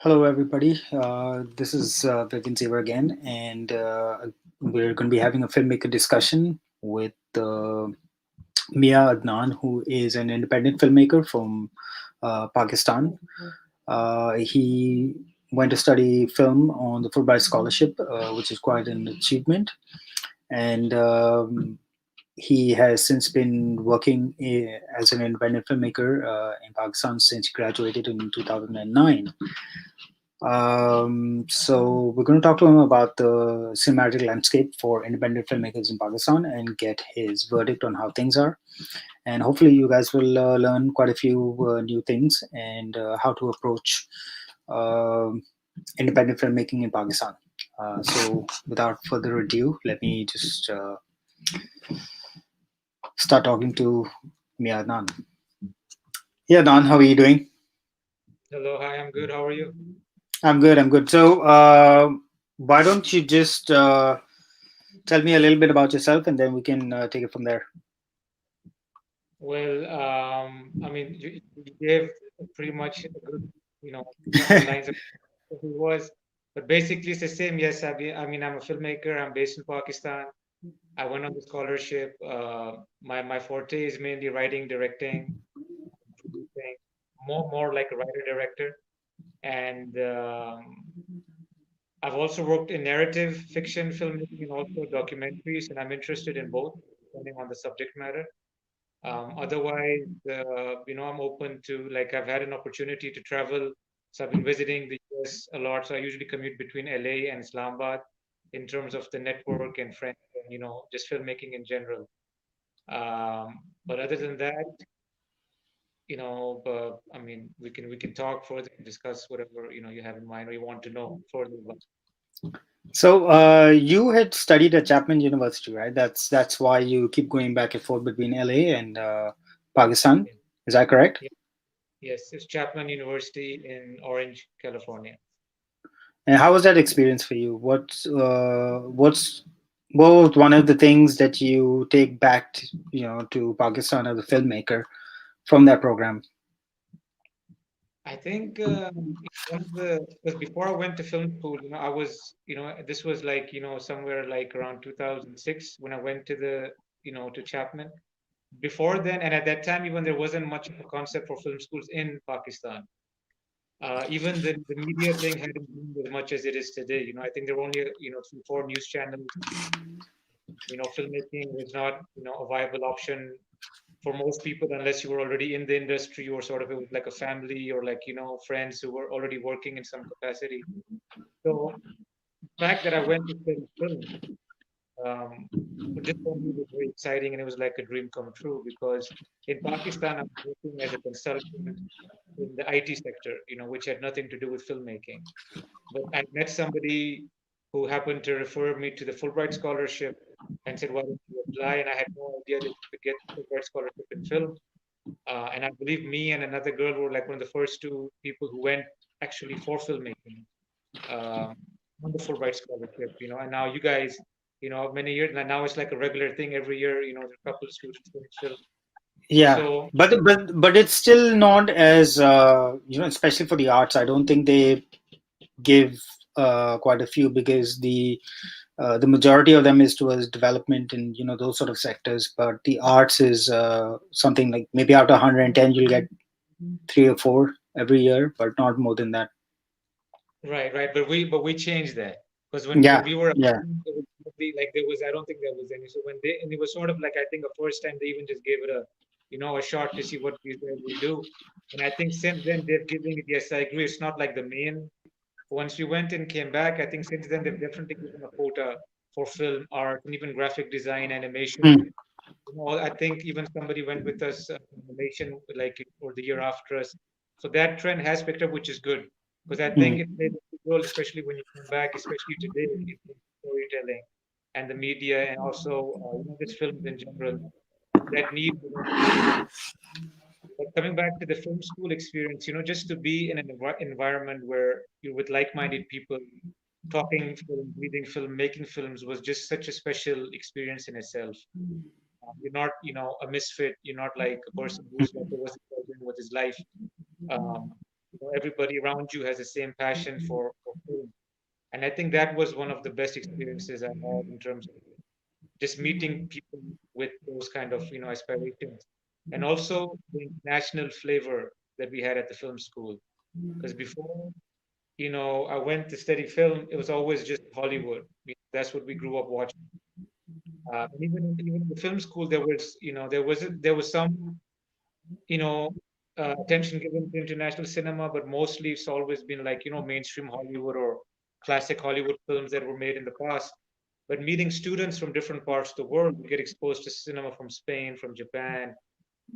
Hello, everybody. This is Vivin Zever again, and we're going to be having a filmmaker discussion with Mia Adnan, who is an independent filmmaker from Pakistan. He went to study film on the Fulbright scholarship, which is quite an achievement, and he has since been working as an independent filmmaker in Pakistan since he graduated in 2009. So we're going to talk to him about the cinematic landscape for independent filmmakers in Pakistan and get his verdict on how things are. And hopefully, you guys will learn quite a few new things and how to approach uh, independent filmmaking in Pakistan. So, without further ado, let me just start talking to Mia Adnan. Yeah, Adnan, how are you doing? Hello, hi, I'm good. How are you? I'm good. I'm good. So, why don't you just tell me a little bit about yourself, and then we can take it from there. Well, you gave pretty much a good, couple lines of who he was, but basically it's the same. Yes, I'm a filmmaker. I'm based in Pakistan. I went on the scholarship. My forte is mainly writing, directing, producing, more like a writer director. And I've also worked in narrative fiction filmmaking and also documentaries, and I'm interested in both, depending on the subject matter. Otherwise, I'm open to like I've had an opportunity to travel. So I've been visiting the US a lot. So I usually commute between LA and Islamabad in terms of the network and friends and just filmmaking in general. But other than that, we can talk further and discuss whatever you have in mind or you want to know further about. So you had studied at Chapman University, right? That's why you keep going back and forth between LA and Pakistan. Yeah. Is that correct? Yeah. Yes, it's Chapman University in Orange, California. And how was that experience for you? What was one of the things that you take back, to Pakistan as a filmmaker from that program? I think one of the because before I went to film school, I was, this was like, somewhere like around 2006 when I went to to Chapman. Before then, and at that time, even there wasn't much of a concept for film schools in Pakistan. Even the media thing hadn't boomed as much as it is today. I think there were only, three, four news channels. Filmmaking was not, a viable option for most people unless you were already in the industry or sort of it was like a family or like friends who were already working in some capacity. So the fact that I went to study film, um, just for me was very exciting and it was like a dream come true because in Pakistan I was working as a consultant in the IT sector, which had nothing to do with filmmaking. But I met somebody who happened to refer me to the Fulbright scholarship and said, "Why don't you apply?" And I had no idea that you could get the Fulbright scholarship in film. And I believe me and another girl were like one of the first two people who went actually for filmmaking um, on the Fulbright scholarship. And now you guys, many years now it's like a regular thing every year. There are a couple of students doing film. Yeah, So but it's still not as especially for the arts. I don't think they give quite a few because the majority of them is towards development and those sort of sectors. But the arts is something like maybe out of 110 you'll get three or four every year, but not more than that. right, right, but we changed that because when Yeah, we were yeah. applying, there was probably, like there was I don't think there was any. So when they and it was sort of like I think the first time they even just gave it a shot to see what these guys will do. And I think since then they've given it. Yes, I agree. It's not like the main. Once we went and came back, I think since then they've definitely given a quota for film art and even graphic design, animation. Hmm. I think even somebody went with us animation like or the year after us. So that trend has picked up, which is good because I think Hmm. it played a big role, especially when you come back, especially today in storytelling and the media and also just films in general that need representation. But coming back to the film school experience, just to be in an environment where you're with like-minded people, talking film, reading film, making films was just such a special experience in itself. You're not, a misfit. You're not like a person who's like, what's he doing with his life? Um, everybody around you has the same passion for film. And I think that was one of the best experiences I had in terms of just meeting people with those kind of aspirations, and also the international flavor that we had at the film school. Because before I went to study film, it was always just Hollywood. That's what we grew up watching. And even in the film school, there was some you know attention given to international cinema, but mostly it's always been like mainstream Hollywood or classic Hollywood films that were made in the past. But meeting students from different parts of the world, you get exposed to cinema from Spain, from Japan,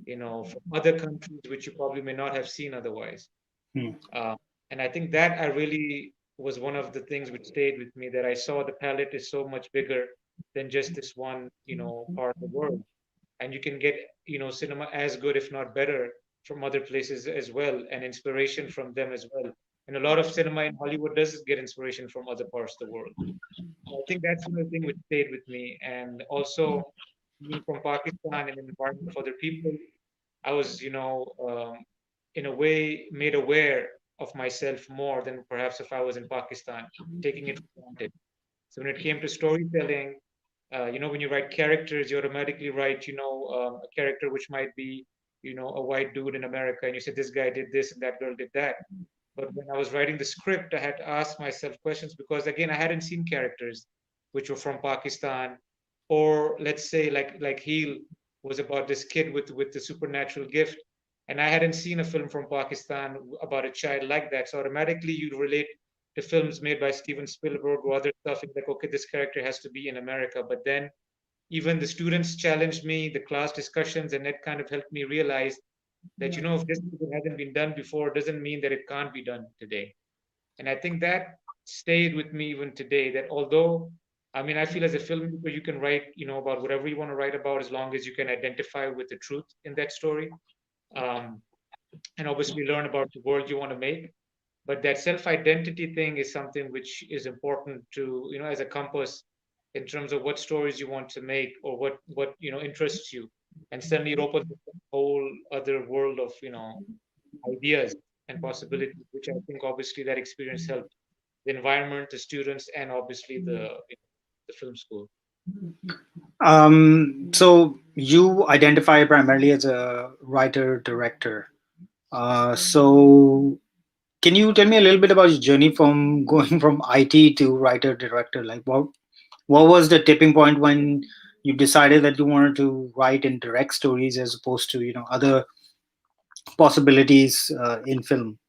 from other countries which you probably may not have seen otherwise. Hmm. Uh, and I think that I really was one of the things which stayed with me, that I saw the palette is so much bigger than just this one, part of the world. And you can get, cinema as good, if not better, from other places as well, and inspiration from them as well. And a lot of cinema in Hollywood does get inspiration from other parts of the world. I think that's another thing which stayed with me. And also, being from Pakistan and an environment of other people, I was, in a way made aware of myself more than perhaps if I was in Pakistan, taking it for granted. So when it came to storytelling, when you write characters, you automatically write, a character which might be, a white dude in America, and you say this guy did this and that girl did that. But when I was writing the script, I had to ask myself questions, because again, I hadn't seen characters which were from Pakistan, or let's say like Heel was about this kid with the supernatural gift, and I hadn't seen a film from Pakistan about a child like that. So automatically you'd relate to films made by Steven Spielberg or other stuff, and like, okay, this character has to be in America. But then even the students challenged me, the class discussions, and that kind of helped me realize that if this hasn't been done before, it doesn't mean that it can't be done today. And I think that stayed with me even today. That although, I mean, I feel as a filmmaker, you can write, about whatever you want to write about, as long as you can identify with the truth in that story, um, and obviously learn about the world you want to make. But that self-identity thing is something which is important to, as a compass in terms of what stories you want to make, or what interests you. And suddenly it opens up a whole other world of ideas and possibilities, which I think obviously that experience helped the environment, the students, and obviously the film school. So you identify primarily as a writer director. So can you tell me a little bit about your journey from going from IT to writer director? Like what was the tipping point when you decided that you wanted to write and direct stories as opposed to other possibilities in film?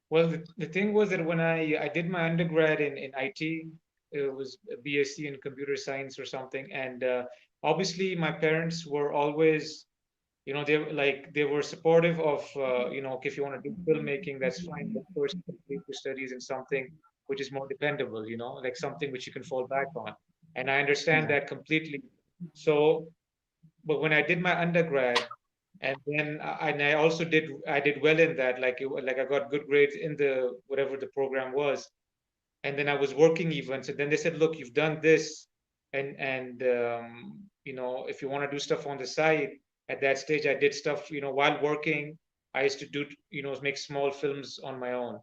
Well, the thing was that when I did my undergrad in IT, it was a BSc in computer science or something, and obviously my parents were always, they were supportive of, okay, if you want to do filmmaking, that's fine, but first complete your studies in something which is more dependable, like something which you can fall back on. And I understand Yeah. that completely. So, but when I did my undergrad, and then I also did well in that, like I got good grades in the whatever the program was, and then I was working even. So then they said, look, you've done this, and if you want to do stuff on the side. At that stage, I did stuff, while working. I used to do, make small films on my own.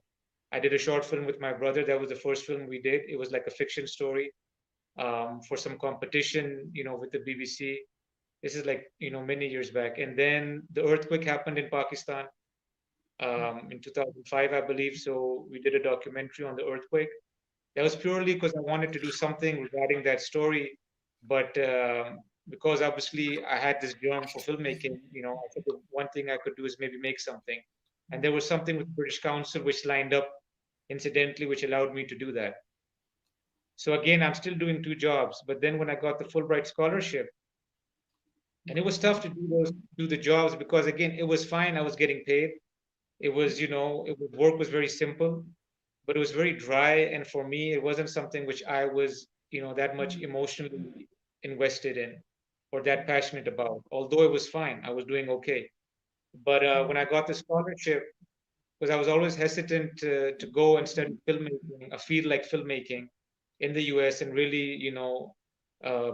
I did a short film with my brother. That was the first film we did. It was like a fiction story, for some competition, with the BBC. This is like, many years back. And then the earthquake happened in Pakistan, in 2005, I believe. So we did a documentary on the earthquake. That was purely because I wanted to do something regarding that story. But because obviously I had this germ for filmmaking, I thought the one thing I could do is maybe make something. And there was something with the British Council which lined up incidentally, which allowed me to do that. So again, I'm still doing two jobs. But then when I got the Fulbright scholarship, and it was tough to do the jobs, because again, it was fine. I was getting paid. It was, work was very simple, but it was very dry. And for me, it wasn't something which I was, that much emotionally invested in or that passionate about. Although it was fine, I was doing okay. But when I got the scholarship, because I was always hesitant to go and study filmmaking, a field like filmmaking in the US, and really,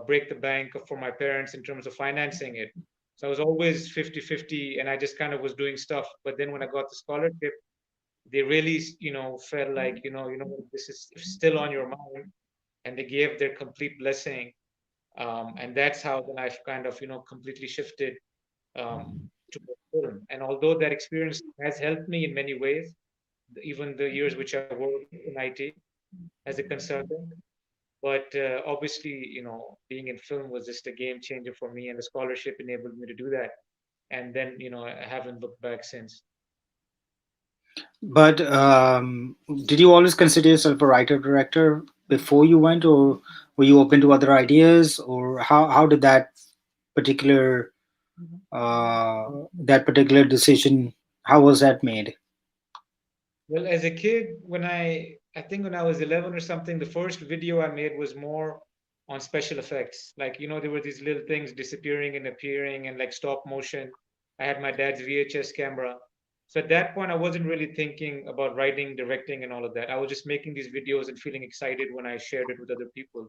break the bank for my parents in terms of financing it. So I was always 50-50, and I just kind of was doing stuff. But then when I got the scholarship, they really, felt like, this is still on your mind, and they gave their complete blessing. And that's how then I've kind of, completely shifted to film. And although that experience has helped me in many ways, even the years which I worked in IT as a consultant, but obviously, being in film was just a game changer for me, and the scholarship enabled me to do that. And then, I haven't looked back since. But did you always consider yourself a writer director before you went, or were you open to other ideas, or how did particular that particular decision, how was that made? Well, as a kid, I think when I was 11 or something, the first video I made was more on special effects. Like, there were these little things disappearing and appearing and like stop motion. I had my dad's VHS camera. So at that point, I wasn't really thinking about writing, directing, and all of that. I was just making these videos and feeling excited when I shared it with other people.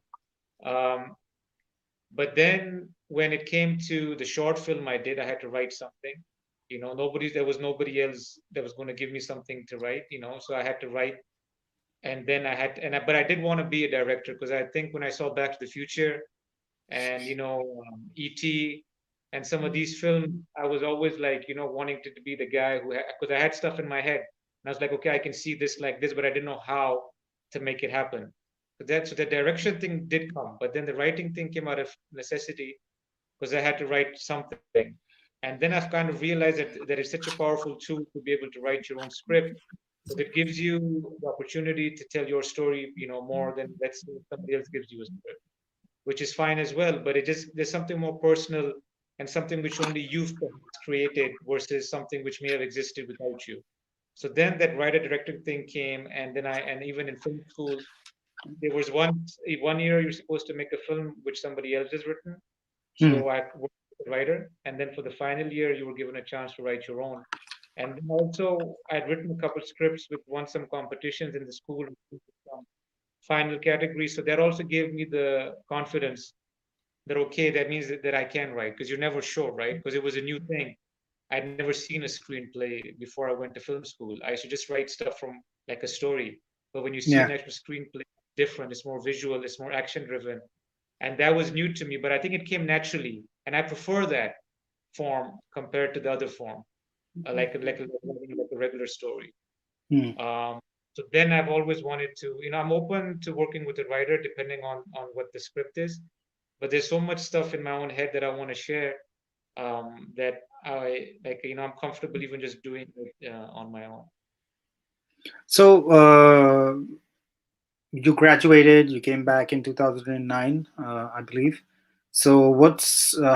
Um, but then when it came to the short film I did, I had to write something. There was nobody else that was going to give me something to write, so I had to write. And then but I did want to be a director because I think when I saw Back to the Future and, E.T. and some of these films, I was always like, wanting to be the guy because I had stuff in my head. And I was like, okay, I can see this like this, but I didn't know how to make it happen. So the direction thing did come, but then the writing thing came out of necessity because I had to write something. And then I've kind of realized that it's such a powerful tool to be able to write your own script because it gives you the opportunity to tell your story, more than let's say somebody else gives you a script, which is fine as well. But there's something more personal and something which only you've created versus something which may have existed without you. So then that writer director thing came, and and even in film school, there was one year you're supposed to make a film which somebody else has written. Hmm. So I worked with a writer, and then for the final year, you were given a chance to write your own. And then also, I'd written a couple scripts with won some competitions in the school, some final categories. So that also gave me the confidence that okay, that means that I can write because you're never sure, right? Because it was a new thing. I'd never seen a screenplay before I went to film school. I used to just write stuff from like a story. But when you see an Yeah. actual screenplay, it's different. It's more visual. It's more action driven, and that was new to me. But I think it came naturally, and I prefer that form compared to the other form, like a regular story. Hmm. So then I've always wanted to, I'm open to working with a writer depending on what the script is. But there's so much stuff in my own head that I want to share that I like, I'm comfortable even just doing it on my own. So you graduated, you came back in 2009, I believe. So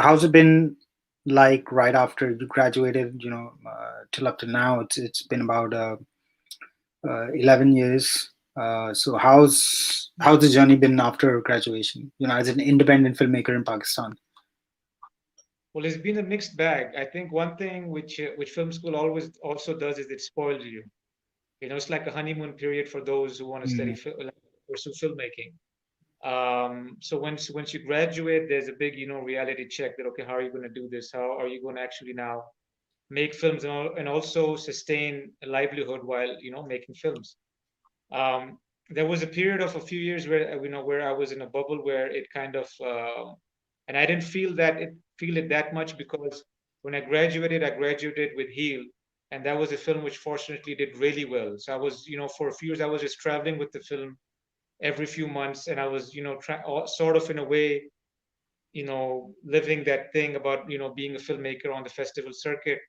how's it been like right after you graduated, till up to now? It's been about 11 years. So how's the journey been after graduation, as an independent filmmaker in Pakistan? Well, it's been a mixed bag. I think one thing which film school always also does is it spoils you. It's like a honeymoon period for those who want to Mm. like, pursue filmmaking. So once you graduate, there's a big, reality check that okay, how are you going to do this? How are you going to actually now make films and also sustain a livelihood while making films? Um, there was a period of a few years where where I was in a bubble where it kind of and I didn't feel it that much because when I graduated with Heal, and that was a film which fortunately did really well. So I was, for a few years I was just traveling with the film every few months, and I was, sort of in a way, living that thing about being a filmmaker on the festival circuit.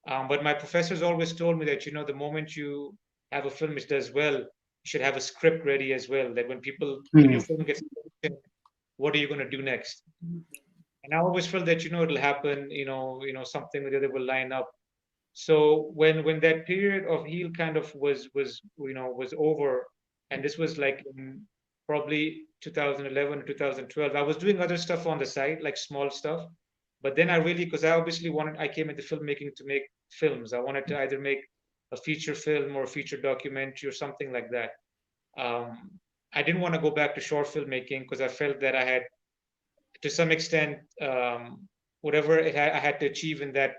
But my professors always told me that the moment you have a film which does well, you should have a script ready as well. That when your Mm. film gets attention, what are you going to do next? And I always felt that it'll happen. Something or the other will line up. So when that period of heal kind of was over, and this was like in probably 2011 2012, I was doing other stuff on the side, like small stuff. But then I really, because I came into filmmaking to make films. I wanted to either make a feature film or a feature documentary or something like that. um, I didn't want to go back to short filmmaking because I felt that I had, to some extent, whatever I had to achieve in that,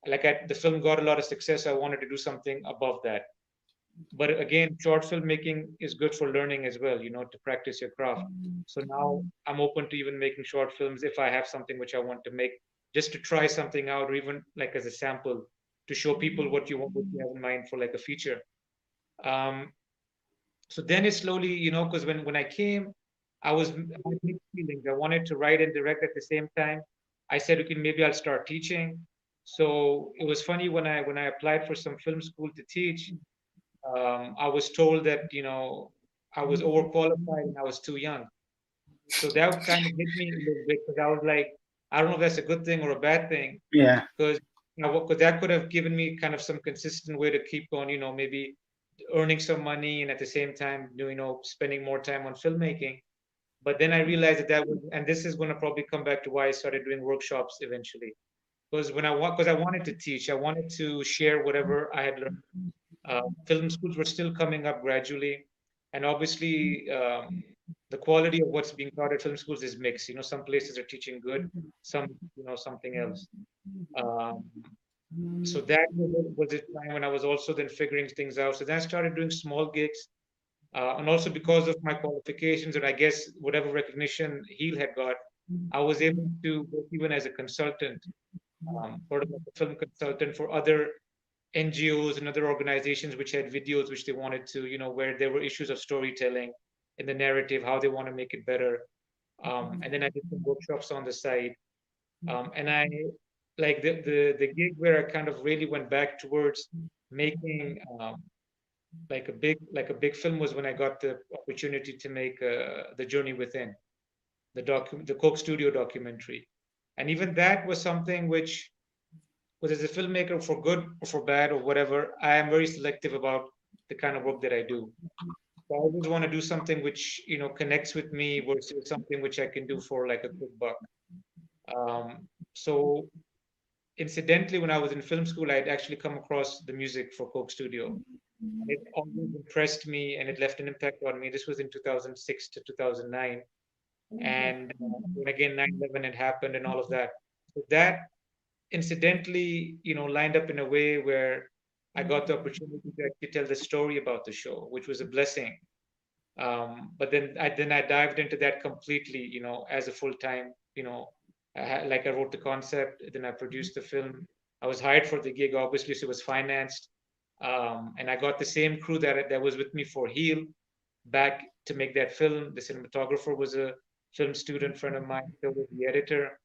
like the film got a lot of success. I wanted to do something above that. But again, short filmmaking is good for learning as well, to practice your craft. So now I'm open to even making short films if I have something which I want to make, just to try something out, or even like as a sample to show people what you have in mind for like a feature. Um, so then it slowly, because when I came, I had mixed feelings. I wanted to write and direct at the same time. I said, okay, maybe I'll start teaching. So it was funny when I applied for some film school to teach. I was told that I was overqualified and I was too young. So that kind of hit me a little bit because I was like, I don't know if that's a good thing or a bad thing, Yeah. because that could have given me kind of some consistent way to keep on, maybe earning some money and at the same time, spending more time on filmmaking. But then I realized that was, and this is going to probably come back to why I started doing workshops eventually. Because I wanted to teach, I wanted to share whatever I had learned. Film schools were still coming up gradually, and obviously the quality of what's being taught at film schools is mixed. Some places are teaching good, some something else. Um, so that was a time when I was also then figuring things out. So then I started doing small gigs, and also because of my qualifications and I guess whatever recognition Heel had got, I was able to work even as a consultant, sort of like a film consultant for other NGOs and other organizations which had videos which they wanted to, where there were issues of storytelling in the narrative, how they want to make it better. And then I did some workshops on the side. And I like the gig where I kind of really went back towards making like a big film was when I got the opportunity to make The Journey Within, the Coke Studio documentary. And even that was something which, whether as a filmmaker, for good or for bad or whatever, I am very selective about the kind of work that I do. So I always want to do something which connects with me versus something which I can do for like a quick buck. So incidentally, when I was in film school, I had actually come across the music for Coke Studio, and it always impressed me, and it left an impact on me. This was in 2006 to 2009, and when again 9/11 had happened and all of that. So that incidentally, lined up in a way where I got the opportunity to actually tell the story about the show, which was a blessing. But then I dived into that completely, as a full time. Like I wrote the concept, then I produced the film. I was hired for the gig, obviously, so it was financed, and I got the same crew that was with me for Heel back to make that film. The cinematographer was a film student friend of mine, so was the editor.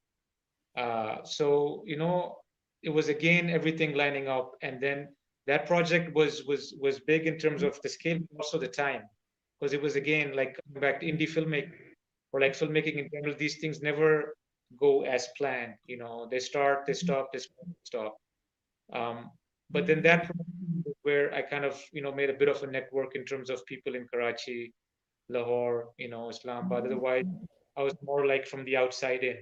So it was again everything lining up, and then that project was big in terms of the scale, but also the time, because it was again like coming back to indie filmmaking or like filmmaking in general. These things never go as planned. They start, they stop, they start, they stop. Um, but then that was where I kind of made a bit of a network in terms of people in Karachi, Lahore, Islamabad. Otherwise, I was more like from the outside in.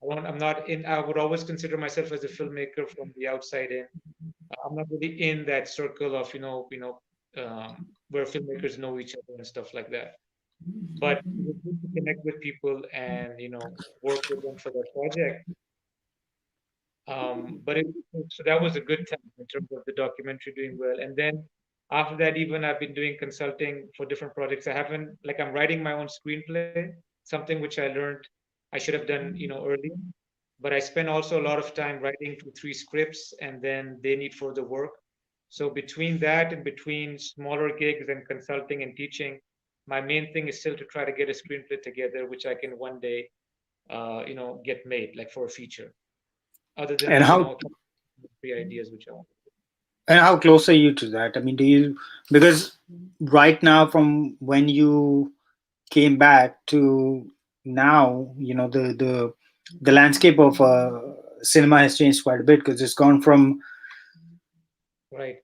I'm not in. I would always consider myself as a filmmaker from the outside in. I'm not really in that circle of where filmmakers know each other and stuff like that. But it was good to connect with people and work with them for that project. But so that was a good time in terms of the documentary doing well. And then after that, even I've been doing consulting for different projects. I haven't like I'm writing my own screenplay, something which I learned I should have done earlier. But I spend also a lot of time writing 2, 3 scripts, and then they need further work. So between that and between smaller gigs and consulting and teaching, my main thing is still to try to get a screenplay together, which I can one day, get made like for a feature. Other than And the, how three ideas which I want. and how close are you to that? I mean, do you, because right now from when you came back to now, the landscape of cinema has changed quite a bit because it's gone Right.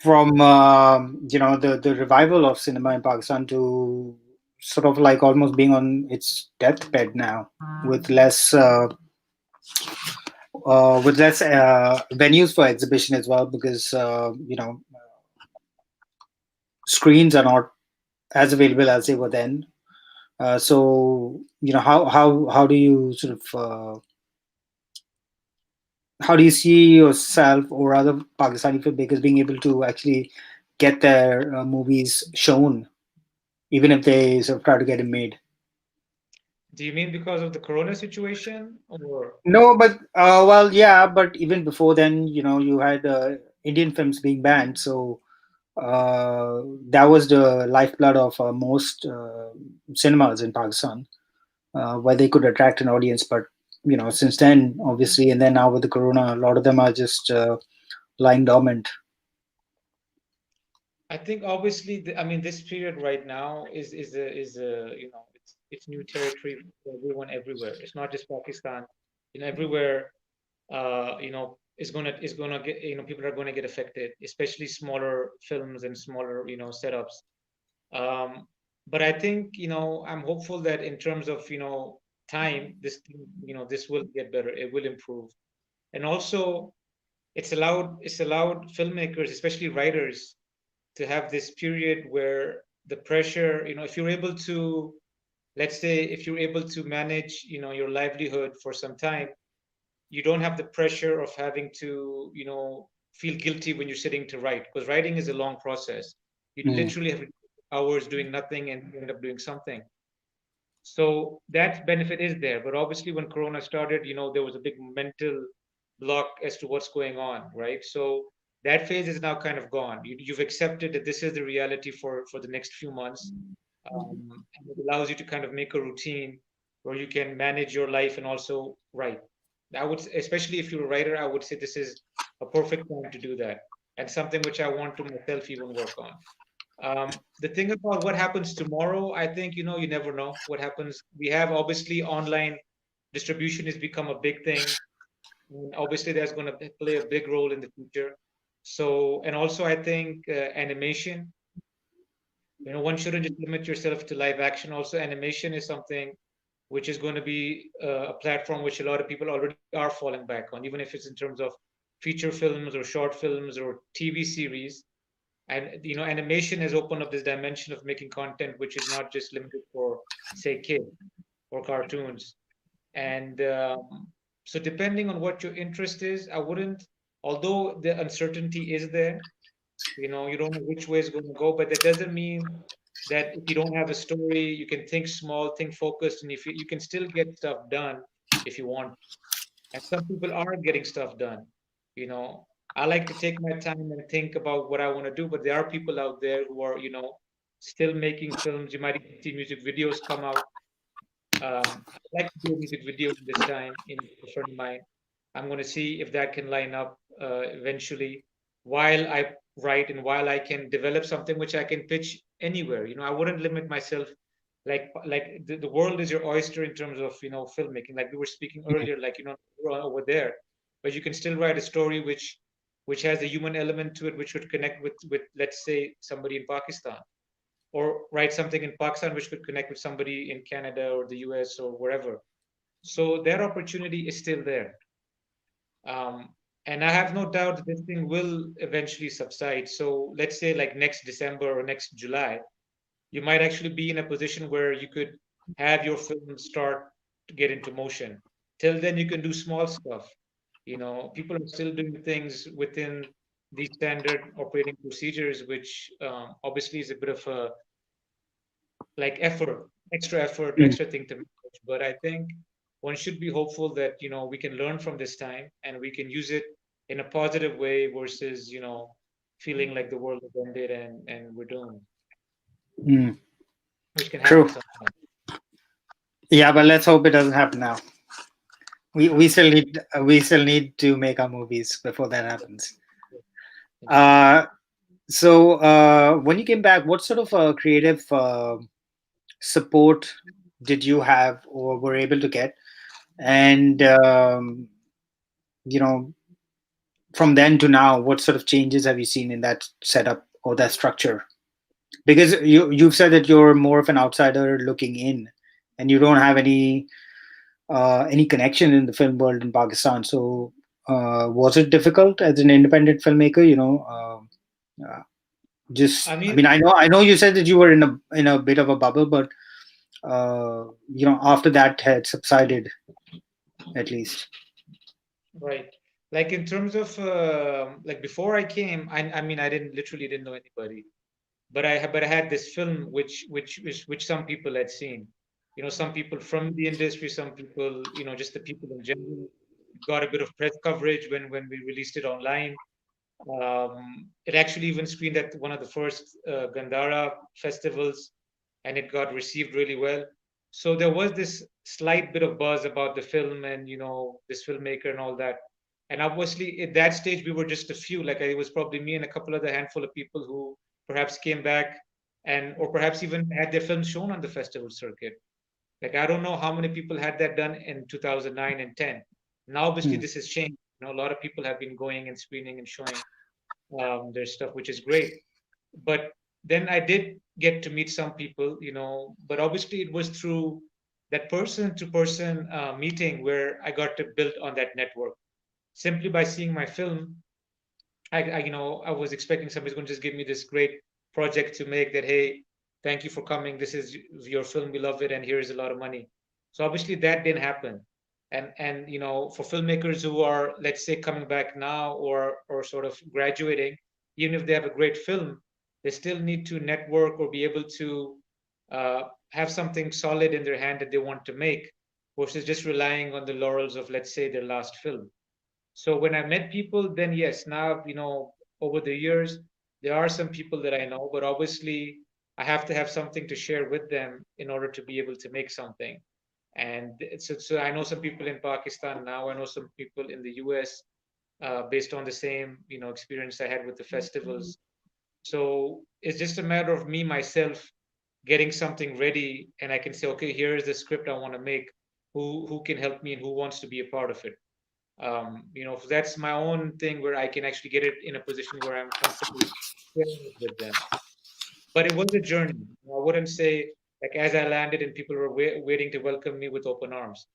from the revival of cinema in Pakistan to sort of like almost being on its deathbed now, with less venues for exhibition as well, because screens are not as available as they were then. So how do you sort of how do you see yourself or other Pakistani filmmakers being able to actually get their movies shown, even if they sort of try to get it made? Do you mean because of the corona situation, or No, but well, yeah, but even before then, you had Indian films being banned, so that was the lifeblood of most cinemas in Pakistan, where they could attract an audience. But since then, obviously, and then now with the corona, a lot of them are just lying dormant. I think obviously, I mean, this period right now is a it's new territory for everyone everywhere. It's not just Pakistan. Everywhere, is gonna get, people are gonna get affected, especially smaller films and smaller, setups. Um, but I think, I'm hopeful that in terms of, time, this will get better. It will improve. And also, it's allowed filmmakers, especially writers, to have this period where the pressure, if you're able to, let's say, if you're able to manage, your livelihood for some time, you don't have the pressure of having to, feel guilty when you're sitting to write, because writing is a long process. You Mm. literally have hours doing nothing and you end up doing something. So that benefit is there. But obviously, when Corona started, there was a big mental block as to what's going on, right? So that phase is now kind of gone. You've accepted that this is the reality for the next few months. And it allows you to kind of make a routine where you can manage your life and also write. Especially if you're a writer, I would say this is a perfect time to do that, and something which I want to myself even work on. The thing about what happens tomorrow, I think, you never know what happens. We have obviously online distribution has become a big thing. And obviously, that's going to play a big role in the future. So, and also, I think animation, one shouldn't just limit yourself to live action. Also, animation is something which is going to be a platform which a lot of people already are falling back on, even if it's in terms of feature films or short films or TV series. And animation has opened up this dimension of making content which is not just limited for, say, kids or cartoons. And so depending on what your interest is, I wouldn't, although the uncertainty is there, you don't know which way it's going to go, but that doesn't mean that if you don't have a story, you can think small, think focused, and if you can still get stuff done if you want. And some people are getting stuff done. you know I like to take my time and think about what I want to do, but there are people out there who are, still making films. You might see music videos come out. I'd like to do a music video this time in a friend of mine. I'm going to see if that can line up eventually, while I write and while I can develop something which I can pitch anywhere. I wouldn't limit myself. Like the world is your oyster in terms of, filmmaking. Like we were speaking earlier, like, we're over there, but you can still write a story which has a human element to it, which would connect with, let's say, somebody in Pakistan, or write something in Pakistan which could connect with somebody in Canada or the US or wherever. So that opportunity is still there. Um, and I have no doubt that this thing will eventually subside. So let's say like next December or next July, you might actually be in a position where you could have your film start to get into motion. Till then, you can do small stuff. People are still doing things within the standard operating procedures, which obviously is a bit of a like effort, Mm. extra thing to manage. But I think one should be hopeful that we can learn from this time and we can use it in a positive way versus feeling like the world has ended and we're doomed, Mm. which can happen True. sometimes. Yeah, but let's hope it doesn't happen now. We still need to make our movies before that happens. Inshallah. Uh, so when you came back, what sort of creative support did you have or were able to get? And you know, from then to now, what sort of changes have you seen in that setup or that structure? Because you've said that you're more of an outsider looking in, and you don't have any connection in the film world in Pakistan. So, was it difficult as an independent filmmaker? Uh, I just, I mean, mean, I know you said that you were in a bit of a bubble, but after that had subsided, at least. Right. Like in terms of like before I came, I mean I didn't literally didn't know anybody, but I had this film which some people had seen. You know, some people from the industry, some people, you know, just the people in general got a bit of press coverage when we released it online. It actually even screened at one of the first Gandhara festivals, and it got received really well. So there was this slight bit of buzz about the film and, you know, this filmmaker and all that. And obviously, at that stage, we were just a few. Like it was probably me and a couple other handful of people who perhaps came back and, or perhaps even had their film shown on the festival circuit. Like I don't know how many people had that done in 2009 and 10. Now, obviously, Hmm. this has changed. You know, a lot of people have been going and screening and showing their stuff, which is great. But then I did get to meet some people, you know, but obviously it was through that person to person meeting where I got to build on that network. Simply by seeing my film, you know, I was expecting somebody's going to just give me this great project to make that, hey, thank you for coming. This is your film. We love it. And here's a lot of money. So obviously that didn't happen. And, you know, for filmmakers who are, let's say, coming back now or sort of graduating, even if they have a great film, they still need to network or be able to uh, have something solid in their hand that they want to make versus just relying on the laurels of, let's say, their last film. So when I met people, then yes, now, you know, over the years, there are some people that I know, but obviously I have to have something to share with them in order to be able to make something. And so I know some people in Pakistan now, I know some people in the US based on the same, you know, experience I had with the festivals. So it's just a matter of me, myself, getting something ready and I can say, okay, here is the script I want to make. Who can help me and who wants to be a part of it? You know, so that's my own thing where I can actually get it in a position where I'm comfortable sharing it with them. But it was a journey. I wouldn't say like as I landed and people were waiting to welcome me with open arms.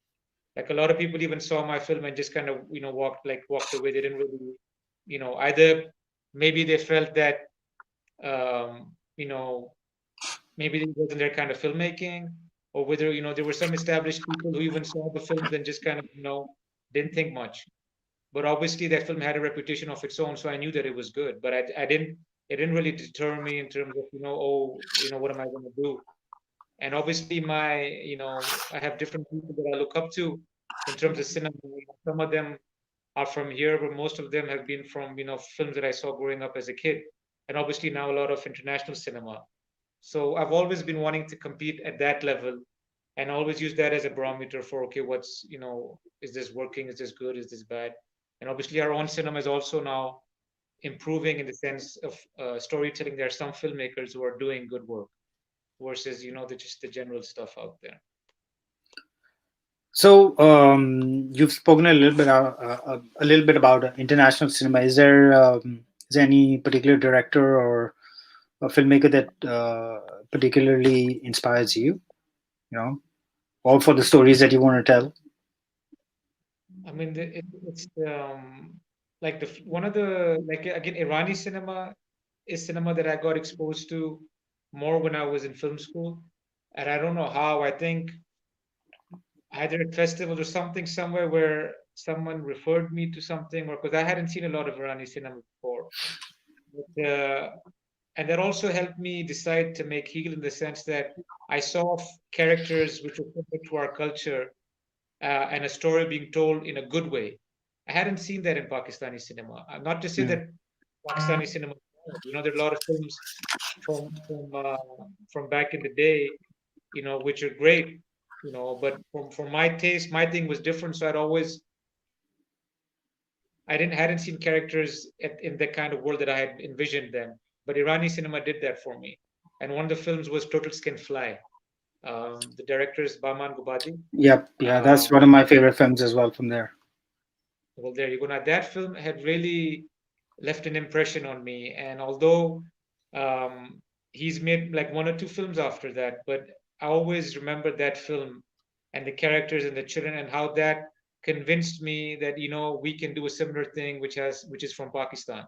Like a lot of people even saw my film and just kind of, you know, walked away. They didn't really, you know, either maybe they felt that, you know, maybe it wasn't their kind of filmmaking, or whether, you know, there were some established people who even saw the films and just kind of, you know, didn't think much. But obviously that film had a reputation of its own, so I knew that it was good. But I didn't. It didn't really deter me in terms of, you know, oh, you know, what am I going to do? And obviously my, you know, I have different people that I look up to in terms of cinema. Some of them are from here, but most of them have been from, you know, films that I saw growing up as a kid, and obviously now a lot of international cinema. So I've always been wanting to compete at that level, and always use that as a barometer for, okay, what's, you know, is this working? Is this good? Is this bad? And obviously our own cinema is also now improving in the sense of storytelling. There are some filmmakers who are doing good work versus, you know, just the general stuff out there. So you've spoken a little bit about international cinema. Is there any particular director or a filmmaker that particularly inspires you? You know, or for the stories that you want to tell? I mean, it's like the one of the, like again, Irani cinema is cinema that I got exposed to more when I was in film school, and I don't know how. I think either at festivals or something somewhere where someone referred me to something, or because I hadn't seen a lot of Irani cinema before. But, and that also helped me decide to make Hegel in the sense that I saw characters which were similar to our culture and a story being told in a good way. I hadn't seen that in Pakistani cinema. Not to say Mm. that Pakistani cinema, you know, there are a lot of films from back in the day, you know, which are great, you know, but for my taste, my thing was different. So I didn't hadn't seen characters in the kind of world that I had envisioned them. But Irani cinema did that for me. And one of the films was Total Skin Fly. The director is Baman Gubadi. Yep, yeah, that's Um, one of my favorite films as well from there. well, there you go. Now that film had really left an impression on me, and although um, he's made like one or two films after that, but I always remember that film and the characters and the children and how that convinced me that, you know, we can do a similar thing which is from Pakistan,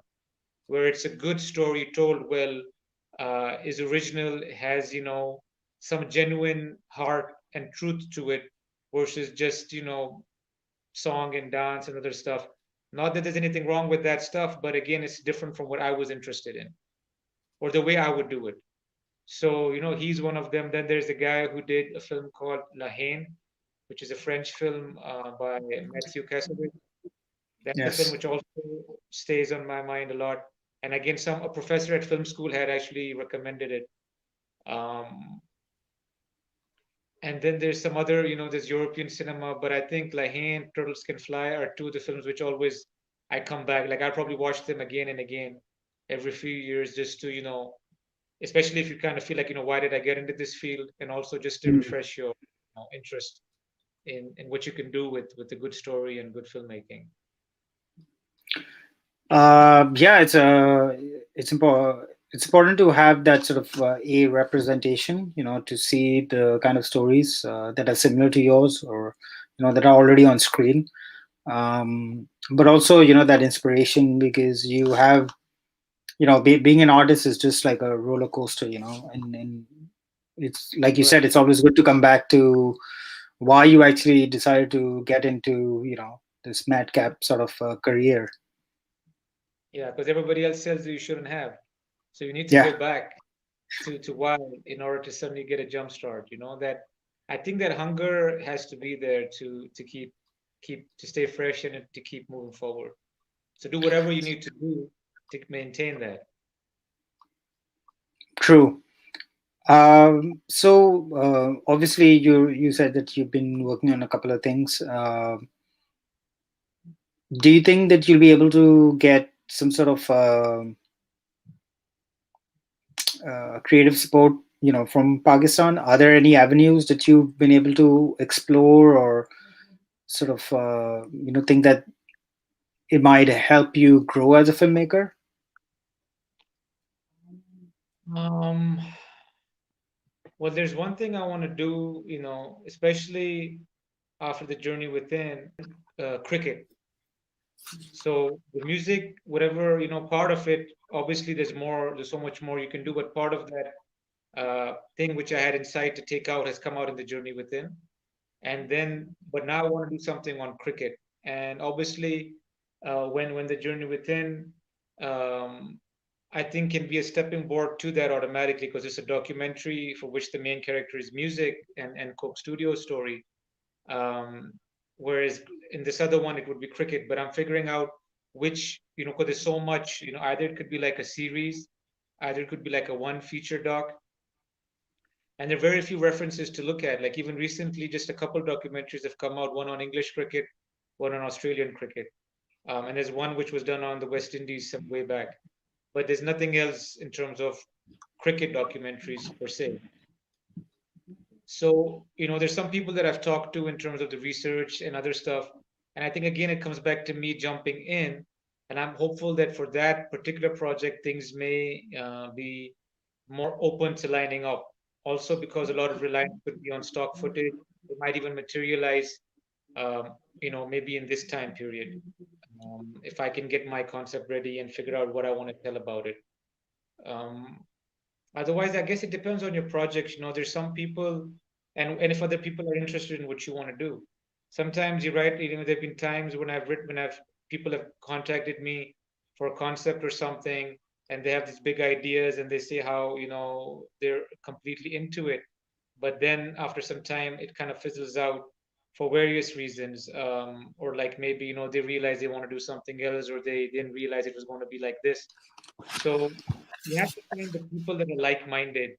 where it's a good story told well, is original, has, you know, some genuine heart and truth to it versus just, song and dance and other stuff. Not that there's anything wrong with that stuff, but again, it's different from what I was interested in or the way I would do it. So, he's one of them. Then there's a guy who did a film called La Haine, which is a French film by Matthew Kassovitz. That's a film Yes. which also stays on my mind a lot. And again, a professor at film school had actually recommended it. Um, and then there's some other, there's European cinema, but I think La Haine, Turtles Can Fly are two of the films which always I come back. Like I probably watch them again and again every few years just to, especially if you kind of feel like, why did I get into this field? And also just to Mm. refresh your interest in what you can do with a good story and good filmmaking. Yeah, it's important. It's important to have that sort of a representation, to see the kind of stories that are similar to yours, or that are already on screen. But also, that inspiration, because you have, being an artist is just like a roller coaster, and it's like you Right. said, it's always good to come back to why you actually decided to get into, this madcap sort of career. Yeah, because everybody else tells you you shouldn't have. So you need to Yeah. go back to why in order to suddenly get a jump start. That I think that hunger has to be there to keep to stay fresh and to keep moving forward. So do whatever you need to do to maintain that. True. So obviously, you said that you've been working on a couple of things. Do you think that you'll be able to get some sort of creative support, from Pakistan? Are there any avenues that you've been able to explore, or sort of, think that it might help you grow as a filmmaker? Um, well, there's one thing I want to do, especially after the journey within cricket. So the music, whatever, part of it, obviously there's so much more you can do, but part of that thing which I had in sight to take out has come out in the journey within. And then, but now I want to do something on cricket. And obviously, when the journey within, um, I think can be a stepping board to that automatically because it's a documentary for which the main character is music and Coke Studio story. Um, Whereas in this other one, it would be cricket. But I'm figuring out which, because there's so much, either it could be like a series, either it could be like a one feature doc, and there are very few references to look at. Like even recently, just a couple documentaries have come out, one on English cricket, one on Australian cricket. And there's one which was done on the West Indies some way back. But there's nothing else in terms of cricket documentaries per se. So, there's some people that I've talked to in terms of the research and other stuff. And I think again, it comes back to me jumping in. And I'm hopeful that for that particular project, things may be more open to lining up. Also, because a lot of reliance could be on stock footage, it might even materialize, maybe in this time period. If I can get my concept ready and figure out what I want to tell about it. Um, Otherwise, I guess it depends on your project. There's some people, and if other people are interested in what you want to do. Sometimes you're right. There've been times when I've written, when I've people have contacted me for a concept or something, and they have these big ideas, and they say how they're completely into it, but then after some time, it kind of fizzles out for various reasons, or like maybe they realize they want to do something else, or they didn't realize it was going to be like this. So you have to find the people that are like-minded,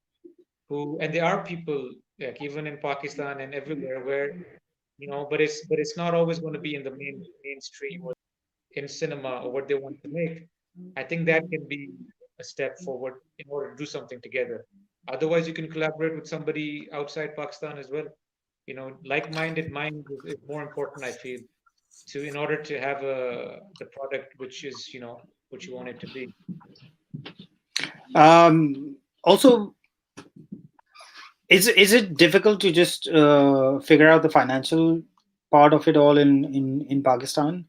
and there are people like even in Pakistan and everywhere where but it's not always going to be in the mainstream or in cinema or what they want to make. I think that can be a step forward in order to do something together. Otherwise, you can collaborate with somebody outside Pakistan as well. Like-minded mind is more important, I feel, to in order to have the product which is what you want it to be. Also, is it difficult to just figure out the financial part of it all in Pakistan?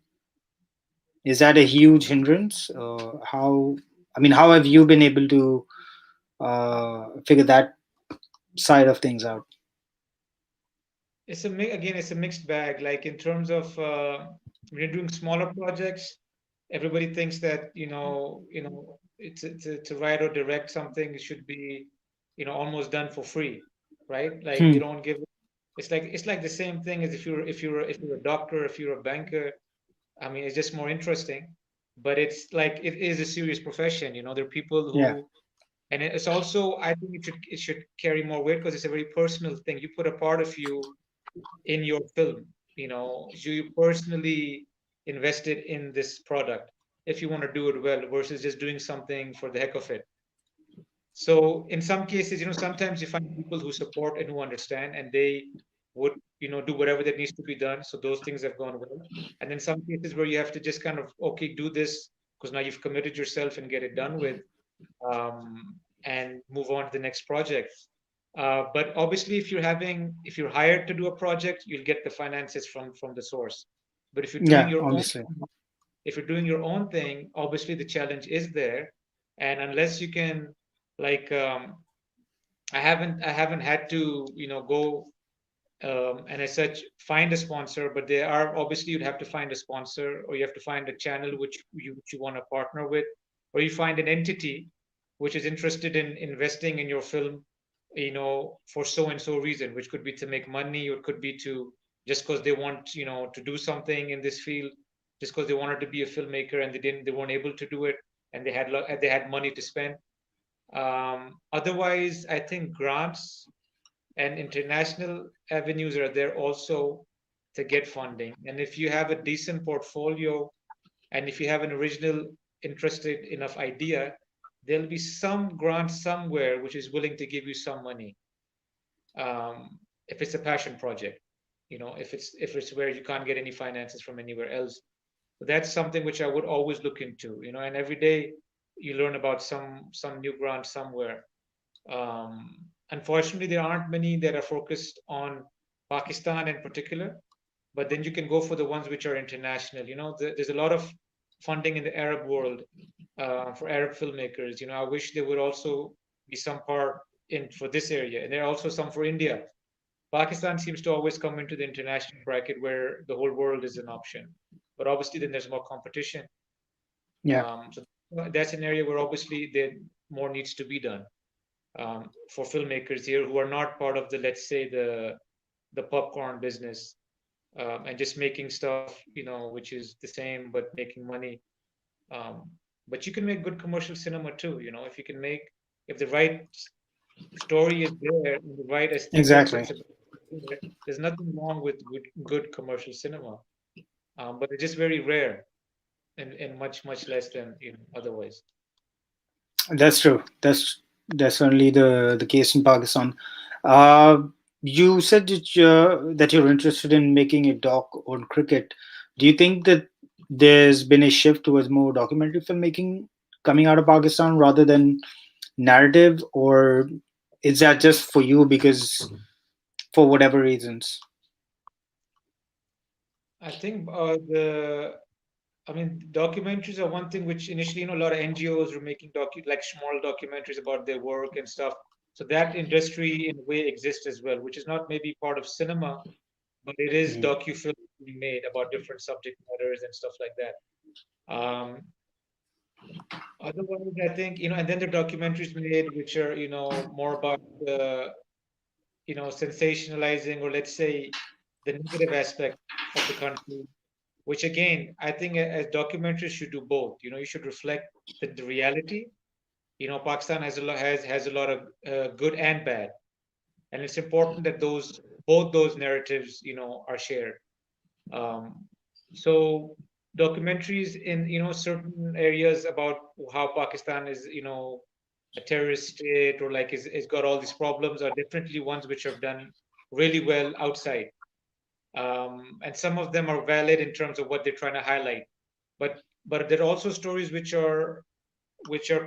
Is that a huge hindrance? How, I mean, how have you been able to figure that side of things out? Again, it's a mixed bag. Like in terms of when you're doing smaller projects, everybody thinks that to write or direct something, it should be almost done for free, right? Like they Hmm. don't give. It's like the same thing as if you're a doctor, if you're a banker. I mean, it's just more interesting, but it's like it is a serious profession. There are people Yeah. who, and it's also I think it should carry more weight because it's a very personal thing. You put a part of you in your film. You personally invested in this product if you want to do it well versus just doing something for the heck of it. So in some cases, sometimes you find people who support and who understand, and they would, do whatever that needs to be done. So those things have gone well. And then some cases where you have to just kind of, okay, do this because now you've committed yourself and get it done with, and move on to the next project. But obviously, if you're hired to do a project, you'll get the finances from the source. But Yeah. Obviously. if you're doing your own thing, obviously the challenge is there, and unless you can, like, I haven't had to go and as such find a sponsor, but there are obviously you'd have to find a sponsor, or you have to find a channel which you want to partner with, or you find an entity which is interested in investing in your film, for so and so reason, which could be to make money, or it could be to just because they want to do something in this field, just because they wanted to be a filmmaker and they weren't able to do it, and they had money to spend. Otherwise, I think grants and international avenues are there also to get funding. And if you have a decent portfolio, and if you have an original, interested enough idea, there'll be some grant somewhere which is willing to give you some money. If it's a passion project, if it's where you can't get any finances from anywhere else. But that's something which I would always look into, and every day you learn about some new grant somewhere. Unfortunately, there aren't many that are focused on Pakistan in particular, but then you can go for the ones which are international. There's a lot of funding in the Arab world for Arab filmmakers. I wish there would also be some part in for this area, and there are also some for India. Pakistan seems to always come into the international bracket where the whole world is an option, but obviously then there's more competition. Yeah. So that's an area where obviously there more needs to be done for filmmakers here who are not part of the, let's say, the popcorn business, and just making stuff which is the same but making money. um, but you can make good commercial cinema too, if the right story is there and the right aesthetics and Exactly. support is there, there's nothing wrong with good commercial cinema. But it's just very rare, and much much less than otherwise. That's true. That's certainly the case in Pakistan. Uh, you said that you're interested in making a doc on cricket. Do you think that there's been a shift towards more documentary filmmaking coming out of Pakistan rather than narrative, or is that just for you because for whatever reasons? I think documentaries are one thing which initially, a lot of NGOs were making like small documentaries about their work and stuff. So that industry in a way exists as well, which is not maybe part of cinema, but it is Mhm. docu-film being made about different subject matters and stuff like that. Otherwise, I think, and then the documentaries made which are, more about the, sensationalizing, or let's say the negative aspect of the country, which again, I think as documentaries should do both. You should reflect the reality. Pakistan has a lot of good and bad, and it's important that both those narratives, are shared. Um, so documentaries in certain areas about how Pakistan is a terrorist state, or like is got all these problems, are definitely ones which have done really well outside. And some of them are valid in terms of what they're trying to highlight. But there are also stories which are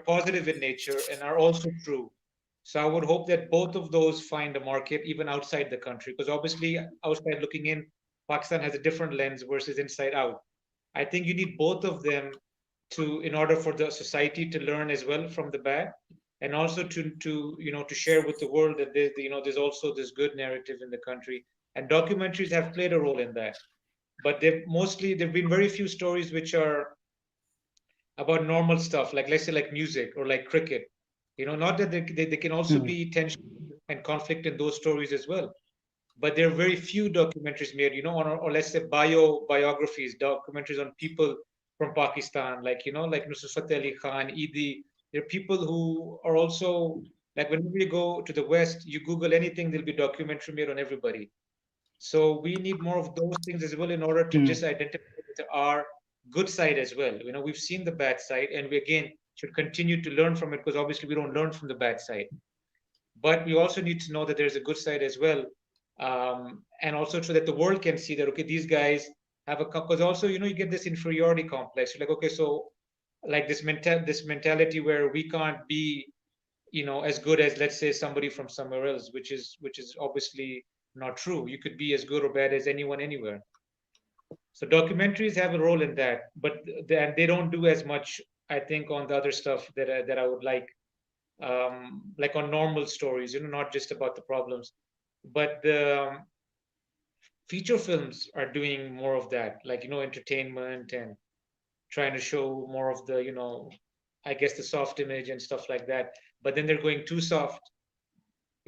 positive in nature and are also true. So I would hope that both of those find a market even outside the country, because obviously outside looking in, Pakistan has a different lens versus inside out. I think you need both of them in order for the society to learn as well from the bad, and also to share with the world that there's also this good narrative in the country, and documentaries have played a role in that. But there've been very few stories which are about normal stuff, like let's say like music or like cricket. Not that they can also Mm. be tension and conflict in those stories as well, but there are very few documentaries made, or let's say biographies, documentaries on people from Pakistan, like Nusrat Fateh Ali Khan, Idi. There are people who are also, like, whenever you go to the West, you Google anything, there'll be documentary made on everybody. So we need more of those things as well in order to Mm. just identify our good side as well. We've seen the bad side, and we again should continue to learn from it, because obviously we don't learn from the bad side. But we also need to know that there's a good side as well, and also so that the world can see that, okay, these guys have a, because also you get this inferiority complex. You're like, okay, so like this mentality where we can't be as good as, let's say, somebody from somewhere else, which is obviously not true. You could be as good or bad as anyone anywhere. So documentaries have a role in that, but they don't do as much, I think, on the other stuff that I would like on normal stories, not just about the problems. But the feature films are doing more of that, like entertainment, and trying to show more of the I guess the soft image and stuff like that. But then they're going too soft.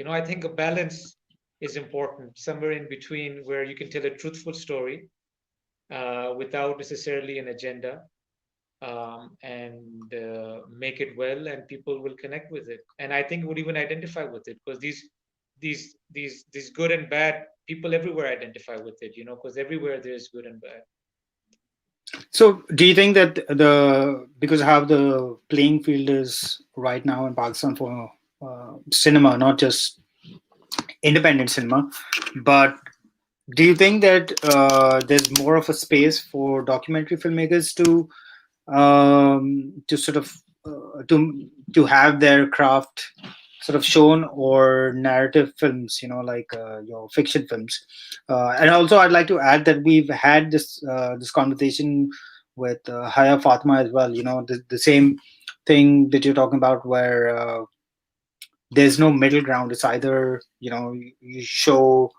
I think a balance is important, somewhere in between, where you can tell a truthful story without necessarily an agenda, and make it well, and people will connect with it. And I think would even identify with it, because these good and bad people everywhere identify with it, because everywhere there's good and bad. So, do you think that because how the playing field is right now in Pakistan for cinema, not just independent cinema, but do you think that there's more of a space for documentary filmmakers to sort of to have their craft sort of shown, or narrative films, like your fiction films? And also, I'd like to add that we've had this conversation with Haya Fatma as well. The same thing that you're talking about, where there's no middle ground. It's either you show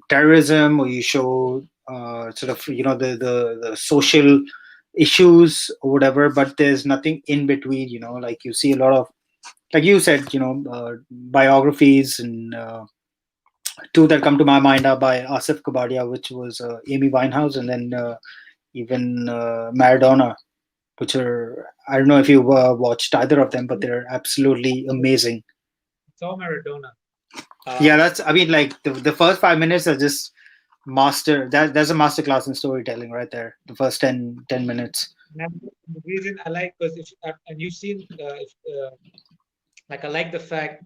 terrorism, or you show sort of the social issues or whatever, but there's nothing in between. Like you see a lot of, like you said, biographies, and two that come to my mind are by Asif Kabadia, which was Amy Winehouse, and then even Maradona, which are, I don't know if you watched either of them, but they're absolutely amazing. Saw Maradona. Yeah, uh, that's, I mean, like the first 5 minutes are just that's a master class in storytelling right there, the first 10 minutes. and the reason I like, because if and you've seen, like, I like the fact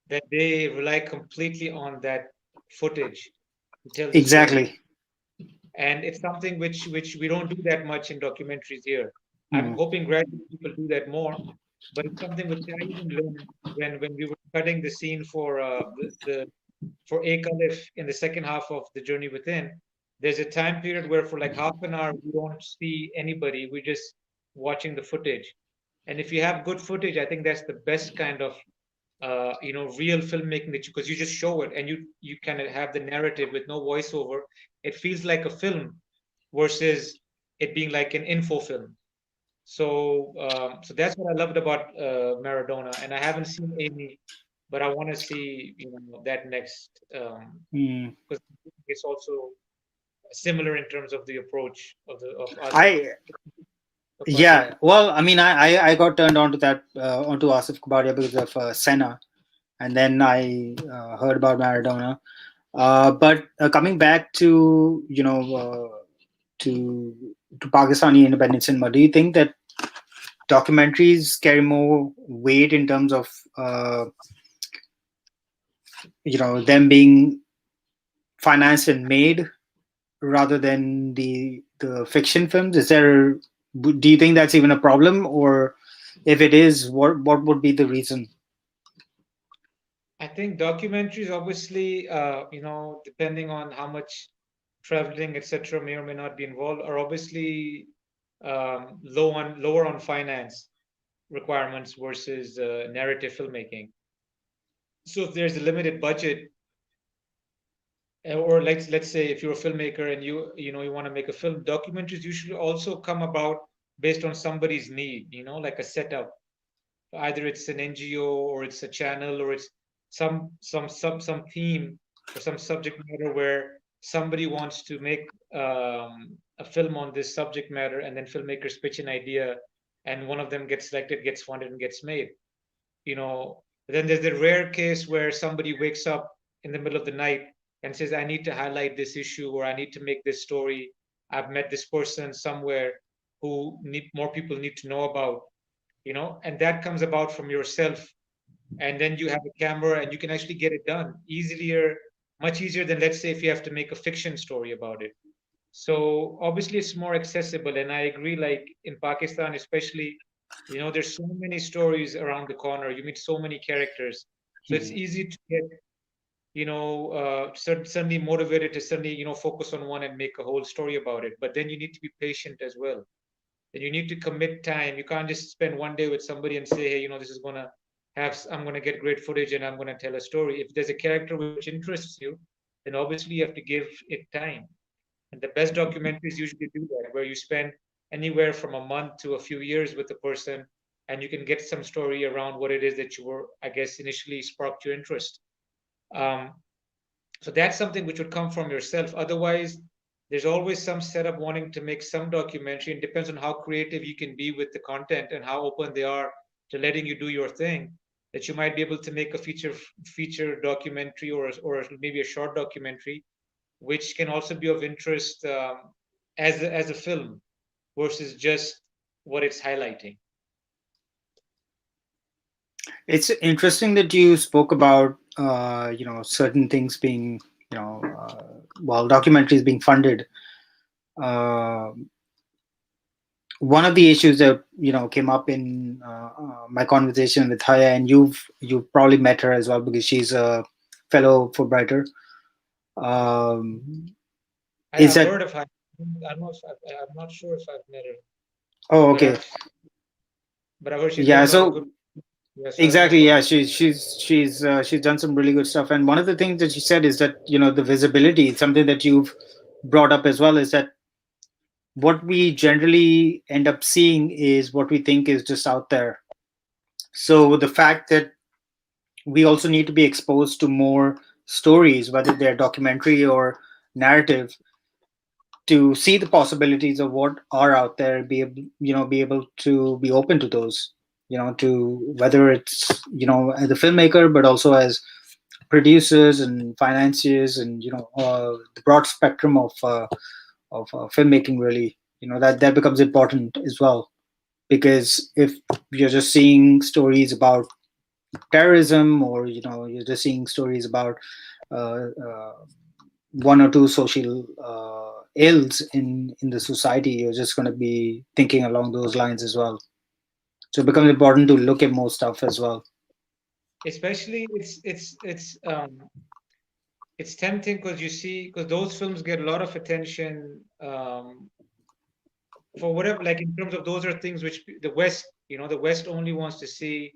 that they rely completely on that footage to tell the story. Exactly. And it's something which we don't do that much in documentaries here. I'm Mm. hoping gradually people do that more, but it's something which I even learned when we were cutting the scene for for A Khalif in the second half of the Journey Within. There's a time period where for like half an hour we don't see anybody, we're just watching the footage. And if you have good footage, I think that's the best kind of real filmmaking, that because you just show it and you kind of have the narrative with no voiceover. It feels like a film versus it being like an info film. So that's what I loved about Maradona. And I haven't seen Amy, but I want to see that next, Mm. because it's also similar in terms of the approach of Asif I Kapadia. Yeah, well, I mean, I got turned on to that, onto Asif Kabadia because of Senna, and then I heard about Maradona. But coming back to to Pakistani independent cinema, do you think that documentaries carry more weight in terms of them being financed and made, rather than the fiction films? Do you think that's even a problem, or if it is, what would be the reason? I think documentaries, obviously, depending on how much traveling, etc., may or may not be involved, are obviously lower on finance. requirements versus narrative filmmaking. So if there's a limited budget, or let's say if you're a filmmaker and you want to make a film, documentaries usually also come about based on somebody's need, like a setup. Either it's an NGO or it's a channel or it's some theme or some subject matter where somebody wants to make a film on this subject matter, and then filmmakers pitch an idea, and one of them gets selected, gets funded, and gets made. you know then there's the rare case where somebody wakes up in the middle of the night and says, I need to highlight this issue, or I need to make this story. I've met this person somewhere who more people need to know about, and that comes about from yourself. And then you have a camera and you can actually get it done easier, much easier than, let's say, if you have to make a fiction story about it. So obviously it's more accessible. And I agree, like in Pakistan especially, there's so many stories around the corner, you meet so many characters, so it's easy to get suddenly motivated to suddenly focus on one and make a whole story about it. But then you need to be patient as well, and you need to commit time. You can't just spend one day with somebody and say, hey, this is gonna I'm gonna get great footage and I'm gonna tell a story. If there's a character which interests you, then obviously you have to give it time. And the best documentaries usually do that, where you spend anywhere from a month to a few years with the person, and you can get some story around what it is that you were, I guess, initially sparked your interest. Um, so that's something which would come from yourself. Otherwise, there's always some setup wanting to make some documentary, and depends on how creative you can be with the content and how open they are to letting you do your thing, that you might be able to make a feature documentary, or maybe a short documentary, which can also be of interest as a film versus just what it's highlighting. It's interesting that you spoke about certain things being while documentaries being funded. Uh, One of the issues that came up in my conversation with Haya, and you've probably met her as well because she's a fellow Fulbrighter. Um, is I've that heard of her. I'm not sure if I've met her, Oh, but okay. I've heard she's done Yeah, a lot of so good. Yeah, sorry, please exactly, go yeah, ahead. she's done some really good stuff. And one of the things that she said is that the visibility, something that you've brought up as well, is that what we generally end up seeing is what we think is just out there. So the fact that we also need to be exposed to more stories, whether they're documentary or narrative, to see the possibilities of what are out there, be able to be open to those, to whether it's as a filmmaker, but also as producers and financiers, and the broad spectrum of filmmaking, really, that becomes important as well. Because if you're just seeing stories about terrorism, or you're just seeing stories about uh, uh, one or two social ills in the society, you're just going to be thinking along those lines as well. So it becomes important to look at more stuff as well. Especially it's tempting because you see, because those films get a lot of attention, for whatever, like in terms of, those are things which the West only wants to see,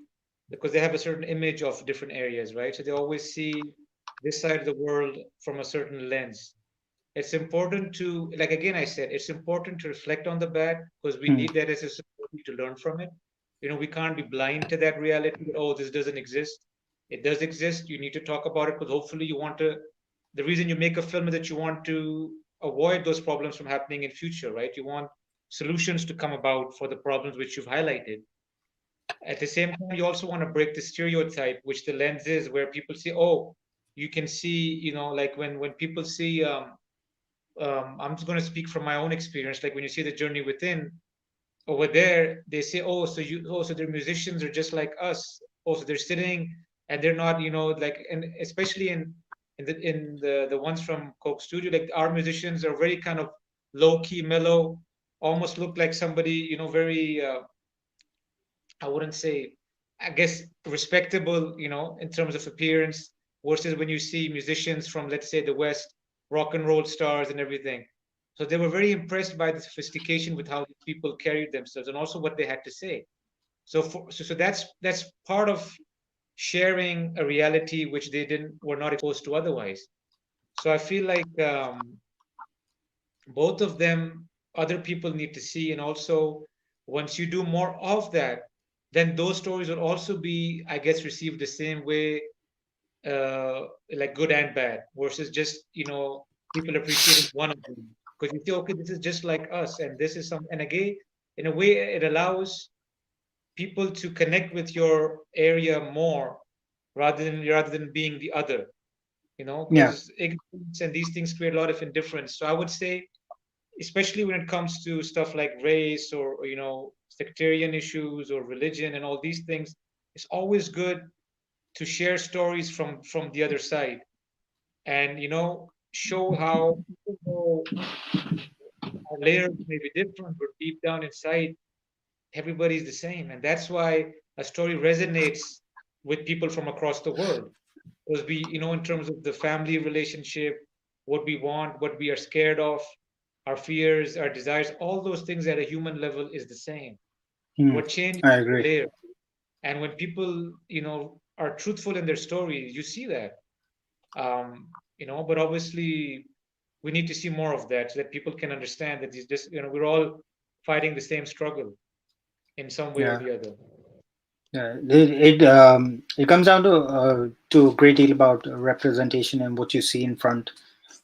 because they have a certain image of different areas, right? So they always see this side of the world from a certain lens. It's important to, like, again, I said, it's important to reflect on the bad, because we Hmm. need that as a society to learn from it. We can't be blind to that reality that, oh, this doesn't exist. It does exist. You need to talk about it, because hopefully the reason you make a film is that you want to avoid those problems from happening in future, right? You want solutions to come about for the problems which you've highlighted. At the same time, you also want to break the stereotype, which the lens is, where people see, oh, you can see, like when people see, I'm just going to speak from my own experience. Like when you see the journey within, over there, they say, so their musicians are just like us. Also, they're sitting and they're not, like, and especially in the ones from Coke Studio, like our musicians are very kind of low key, mellow, almost look like somebody, very, I wouldn't say, I guess, respectable, in terms of appearance, versus when you see musicians from, let's say, the West, rock and roll stars and everything. So they were very impressed by the sophistication with how these people carried themselves, and also what they had to say. So that's part of sharing a reality which they didn't were not exposed to otherwise. So I feel like both of them other people need to see, and also once you do more of that, then those stories will also be, I guess, received the same way, like good and bad, versus just people appreciating one of them because you feel, okay, this is just like us, and this is some, and again, in a way, it allows people to connect with your area more rather than being the other, Yeah. because ignorance and these things create a lot of indifference. So I would say, especially when it comes to stuff like race or sectarian issues or religion and all these things, it's always good to share stories from the other side, and show how, even though our layers may be different, but deep down inside everybody's the same. And that's why a story resonates with people from across the world, because we, in terms of the family relationship, what we want, what we are scared of, our fears, our desires, all those things at a human level is the same. Hmm. What changes I the agree. layer. And when people, are truthful in their stories, you see that. But obviously we need to see more of that so that people can understand that these just, we're all fighting the same struggle in some way or Yeah. the other. Yeah. It comes down to a great deal about representation and what you see in front.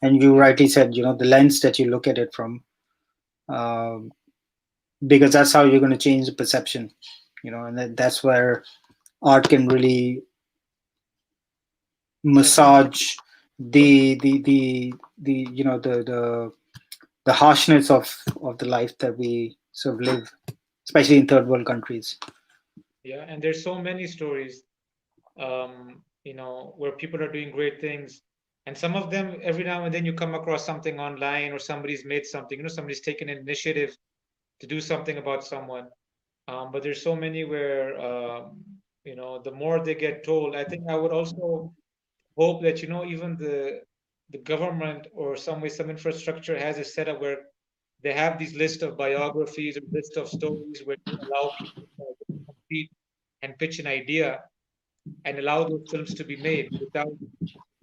And you Yeah. rightly said, the lens that you look at it from, um, because that's how you're going to change the perception. And that's where art can really Definitely. massage the harshness of the life that we sort of live, especially in third world countries. Yeah, and there's so many stories, where people are doing great things. And some of them, every now and then, you come across something online, or somebody's made something, somebody's taken an initiative to do something about someone. But there's so many where, the more they get told, I think I would also hope that, even the government or some way, some infrastructure has a setup where they have these list of biographies or list of stories where they allow people to compete and pitch an idea and allow those films to be made without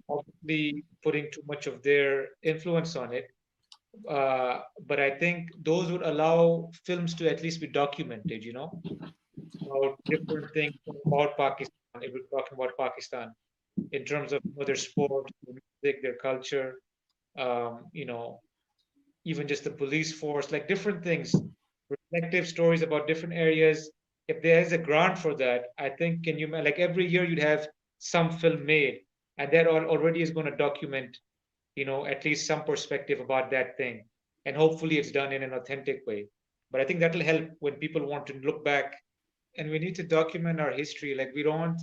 obviously putting too much of their influence on it. But I think those would allow films to at least be documented, about different things about Pakistan, if we're talking about Pakistan, in terms of their sports, their music, their culture, um, you know, even just the police force, like different things, reflective stories about different areas. If there is a grant for that, I think, can you, like every year you'd have some film made, and that already is going to document, at least some perspective about that thing. And hopefully it's done in an authentic way. But I think that'll help when people want to look back, and we need to document our history. Like we don't,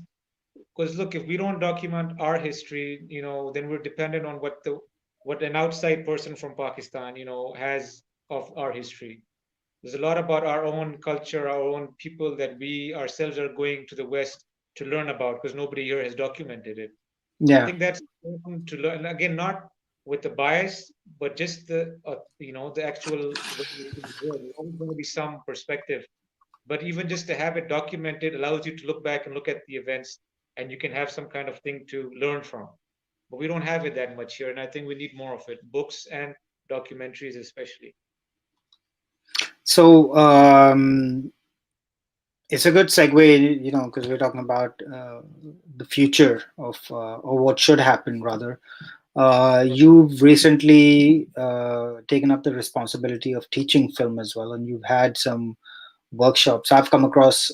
because look, if we don't document our history, then we're dependent on what an outside person from Pakistan, has of our history. There's a lot about our own culture, our own people that we ourselves are going to the West to learn about because nobody here has documented it. So I Yeah. think that's important to learn. Again, not with the bias, but just the actual way it is. There's always going to be some perspective, but even just to have it documented allows you to look back and look at the events, and you can have some kind of thing to learn from. But we don't have it that much here, and I think we need more of it, books and documentaries especially. So it's a good segue, because we're talking about the future of or what should happen rather. You've recently taken up the responsibility of teaching film as well, and you've had some workshops. I've come across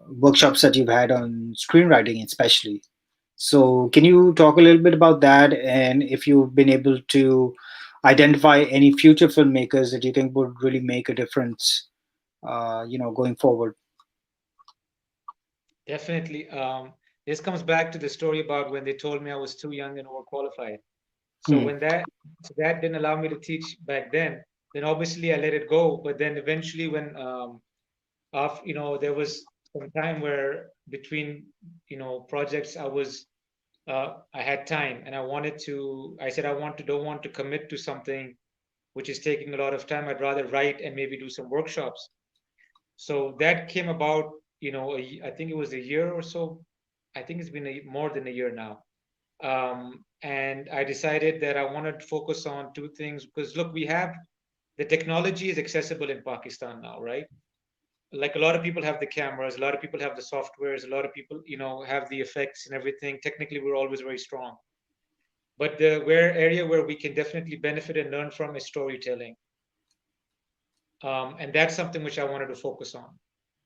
workshops that you've had on screenwriting, especially. So, can you talk a little bit about that, and if you've been able to identify any future filmmakers that you think would really make a difference, going forward? Definitely. This comes back to the story about when they told me I was too young and overqualified. So Hmm. when that didn't allow me to teach back then obviously I let it go. But then eventually, when there was some time where between projects, I had time, and I said don't want to commit to something which is taking a lot of time. I'd rather write and maybe do some workshops. So that came about, I think it was a year or so. I think it's been more than a year now. And I decided that I wanted to focus on two things because look, we have the technology is accessible in Pakistan now, right? Like a lot of people have the cameras, a lot of people have the softwares, a lot of people, have the effects and everything. Technically, we're always very strong. But the where area where we can definitely benefit and learn from is storytelling. And that's something which I wanted to focus on.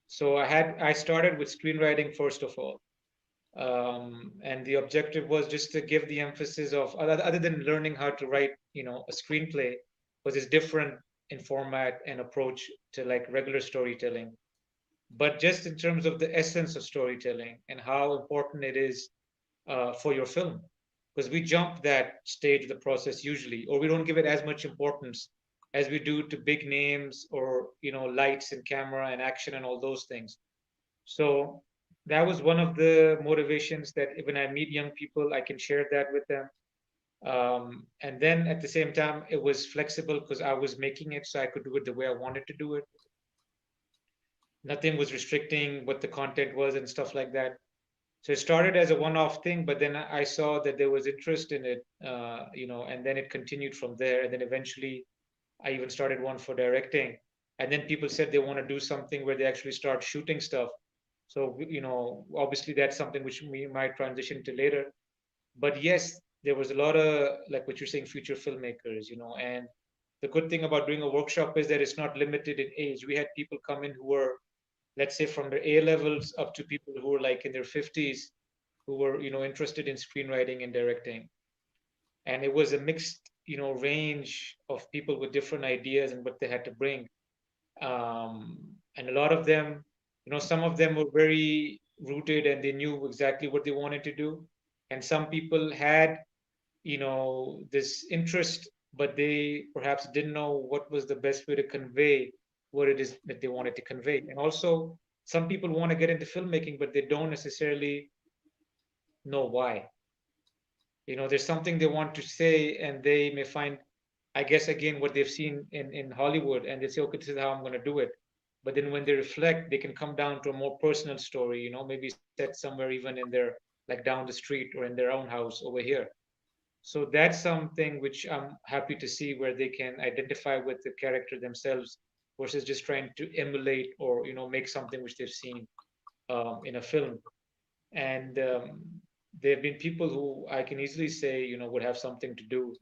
So I started with screenwriting first of all. And the objective was just to give the emphasis of other than learning how to write, a screenplay, because it's different in format and approach to like regular storytelling, but just in terms of the essence of storytelling and how important it is for your film, because we jump that stage of the process usually, or we don't give it as much importance as we do to big names or lights and camera and action and all those things. So that was one of the motivations that when I meet young people, I can share that with them. And then at the same time, it was flexible because I was making it so I could do it the way I wanted to do it. Nothing was restricting what the content was and stuff like that. So it started as a one-off thing, but then I saw that there was interest in it, and then it continued from there. And then eventually, I even started one for directing. And then people said they want to do something where they actually start shooting stuff. So, obviously that's something which we might transition to later. But yes, there was a lot of, like what you're saying, future filmmakers, and the good thing about doing a workshop is that it's not limited in age. We had people come in who were, let's say, from their A levels up to people who were like in their 50s who were, interested in screenwriting and directing. And it was a mixed, range of people with different ideas and what they had to bring. And a lot of them, some of them were very rooted and they knew exactly what they wanted to do. And some people had, this interest, but they perhaps didn't know what was the best way to convey what it is that they wanted to convey. And also, some people want to get into filmmaking, but they don't necessarily know why. There's something they want to say, and they may find, I guess, again, what they've seen in Hollywood, and they say, okay, this is how I'm going to do it. But then when they reflect, they can come down to a more personal story, maybe set somewhere even in their, like down the street or in their own house over here. So that's something which I'm happy to see where they can identify with the character themselves versus just trying to emulate or, make something which they've seen in a film. And there have been people who I can easily say, would have something to do,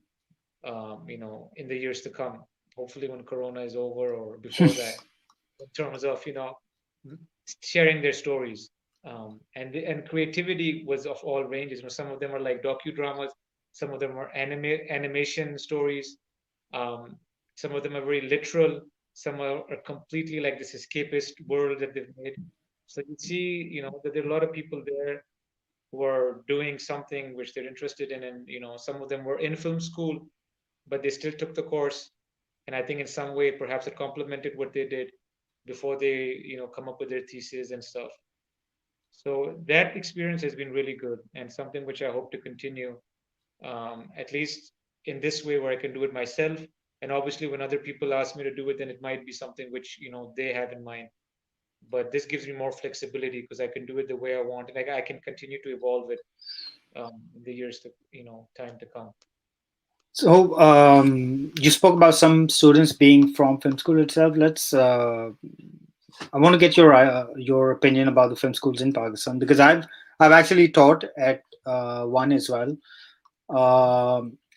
in the years to come. Hopefully, when Corona is over or before that, in terms of sharing their stories. And creativity was of all ranges. Some of them are like docudramas, some of them are animation stories, um, some of them are very literal, some are completely like this escapist world that they've made. So you see, that there are a lot of people there who are doing something which they're interested in, and some of them were in film school, but they still took the course, and I think in some way perhaps it complemented what they did before they come up with their thesis and stuff. So that experience has been really good and something which I hope to continue, at least in this way where I can do it myself. And obviously, when other people ask me to do it, then it might be something which they have in mind. But this gives me more flexibility because I can do it the way I want, and I can continue to evolve it in the years to time to come. So you spoke about some students being from film school itself. Let's. I want to get your opinion about the film schools in Pakistan, because I've actually taught at one as well.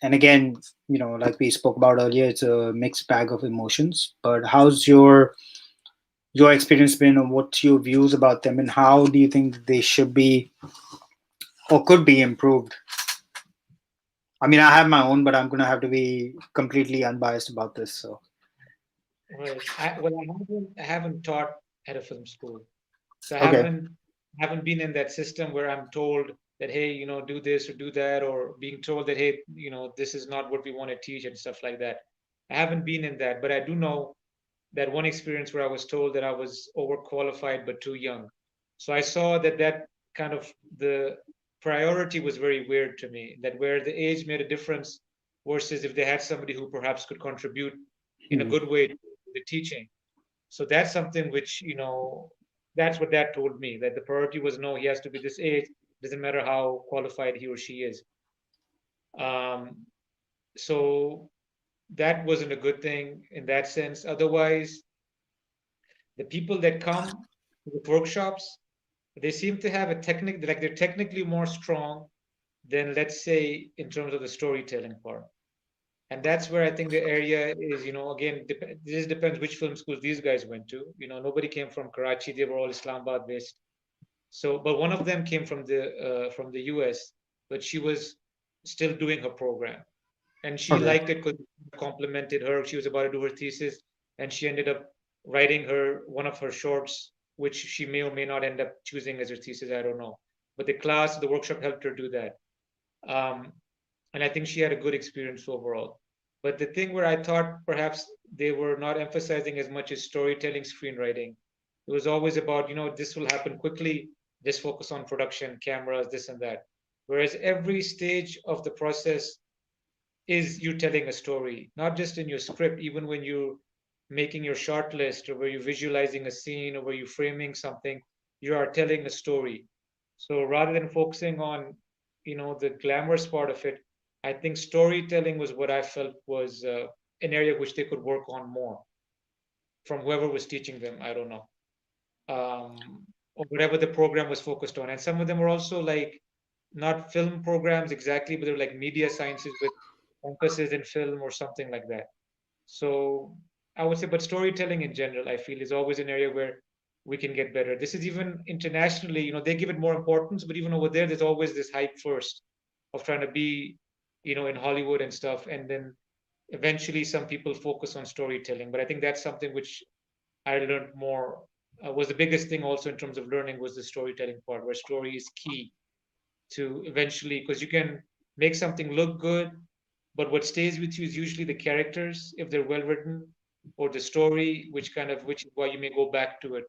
And again, like we spoke about earlier, it's a mixed bag of emotions. But how's your experience been, or what's your views about them, and how do you think they should be or could be improved? I mean, I have my own, but I'm going to have to be completely unbiased about this. So, Right. I haven't taught at a film school, so I okay. haven't been in that system where I'm told that, hey, do this or do that, or being told that, hey, this is not what we want to teach and stuff like that. I haven't been in that, but I do know that one experience where I was told that I was overqualified but too young. So I saw that kind of the priority was very weird to me, that where the age made a difference versus if they had somebody who perhaps could contribute in a Hmm. good way to the teaching. So that's something which, that's what dad told me, that the priority was no, he has to be this age, doesn't matter how qualified he or she is. Um, so that wasn't a good thing in that sense. Otherwise, the people that come to the workshops, they seem to have a technique, like they're technically more strong than, let's say, in terms of the storytelling part. And that's where I think the area is, again, this depends which film schools these guys went to. Nobody came from Karachi; they were all Islamabad based. So, but one of them came from the US, but she was still doing her program, and she Okay. liked it because it complimented her. She was about to do her thesis, and she ended up writing her one of her shorts, which she may or may not end up choosing as her thesis. I don't know, but the workshop helped her do that. Um, and I think she had a good experience overall. But the thing where I thought perhaps they were not emphasizing as much as storytelling, screenwriting. It was always about, this will happen quickly, just focus on production, cameras, this and that. Whereas every stage of the process is you telling a story, not just in your script, even when you're making your short list or where you're visualizing a scene or where you're framing something, you are telling a story. So rather than focusing on, the glamorous part of it, I think storytelling was what I felt was an area which they could work on more from whoever was teaching them. I don't know. Or whatever the program was focused on. And some of them were also like not film programs exactly, but they're like media sciences with emphasis in film or something like that. So I would say, but storytelling in general, I feel is always an area where we can get better. This is even internationally, they give it more importance, but even over there, there's always this hype first of trying to be, in Hollywood and stuff. And then eventually some people focus on storytelling. But I think that's something which I learned more, was the biggest thing also in terms of learning was the storytelling part, where story is key to eventually, because you can make something look good, but what stays with you is usually the characters if they're well written, or the story, which is why you may go back to it,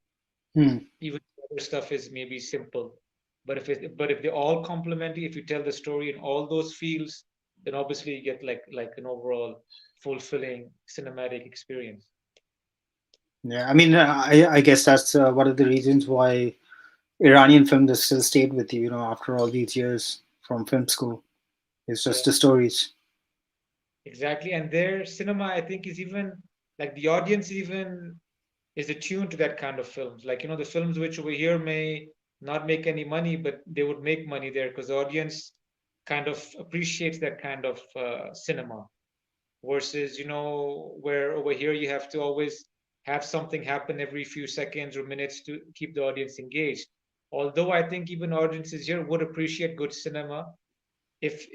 Hmm. even if other stuff is maybe simple. But if they all complement you, if you tell the story in all those fields, then obviously you get like an overall fulfilling cinematic experience. Yeah, I mean, I guess that's one of the reasons why Iranian film has still stayed with you, after all these years from film school. It's just Yeah, the stories. exactly. And their cinema, I think, is even like the audience even is attuned to that kind of films. Like, the films which over here may not make any money, but they would make money there because the audience kind of appreciates that kind of cinema. Versus, where over here you have to always have something happen every few seconds or minutes to keep the audience engaged. Although I think even audiences here would appreciate good cinema if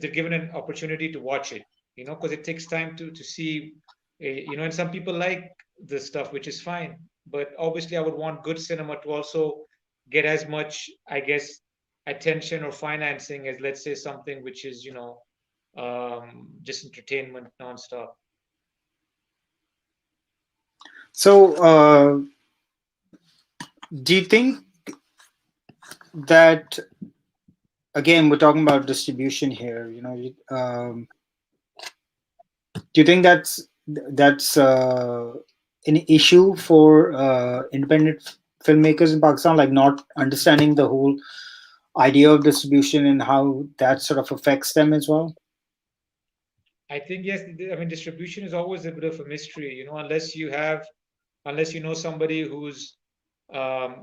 they're given an opportunity to watch it, because it takes time to see, and some people like the stuff, which is fine. But obviously, I would want good cinema to also get as much, I guess, attention or financing as, let's say, something which is, just entertainment nonstop. So, do you think that, again, we're talking about distribution here? Do you think that's an issue for independent filmmakers in Pakistan, like not understanding the whole idea of distribution and how that sort of affects them as well? I think yes. I mean, distribution is always a bit of a mystery, unless you know somebody who's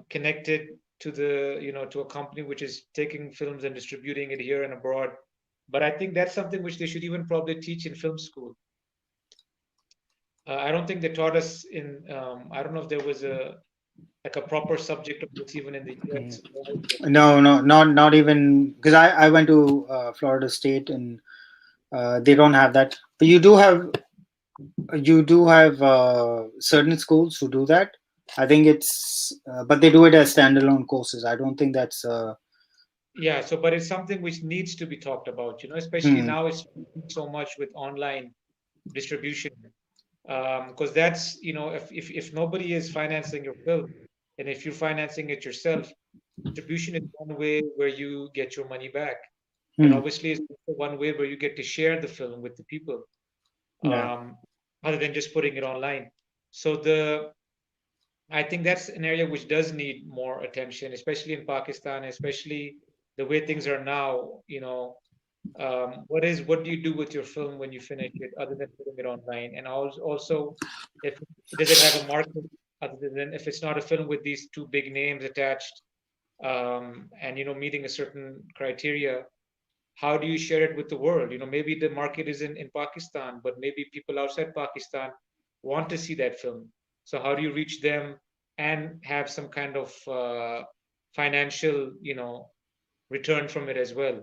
connected to to a company which is taking films and distributing it here and abroad. But I think that's something which they should even probably teach in film school. I don't think they taught us in. I don't know if there was a like a proper subject of this even in the Mm. US. No, no, not even because I went to Florida State and they don't have that. But you do have certain schools who do that. I think but they do it as standalone courses. I don't think that's. Yeah. So, but it's something which needs to be talked about. Especially Hmm, now it's so much with online distribution. Because that's, if nobody is financing your film, and if you're financing it yourself, distribution is one way where you get your money back, and hmm, obviously it's also one way where you get to share the film with the people, yeah. um, other than just putting it online. So the I think that's an area which does need more attention, especially in Pakistan, especially the way things are now. What do you do with your film when you finish it, other than putting it online? And also, if does it have a market other than if it's not a film with these two big names attached, and meeting a certain criteria, how do you share it with the world? Maybe the market is in Pakistan, but maybe people outside Pakistan want to see that film. So how do you reach them and have some kind of financial, return from it as well?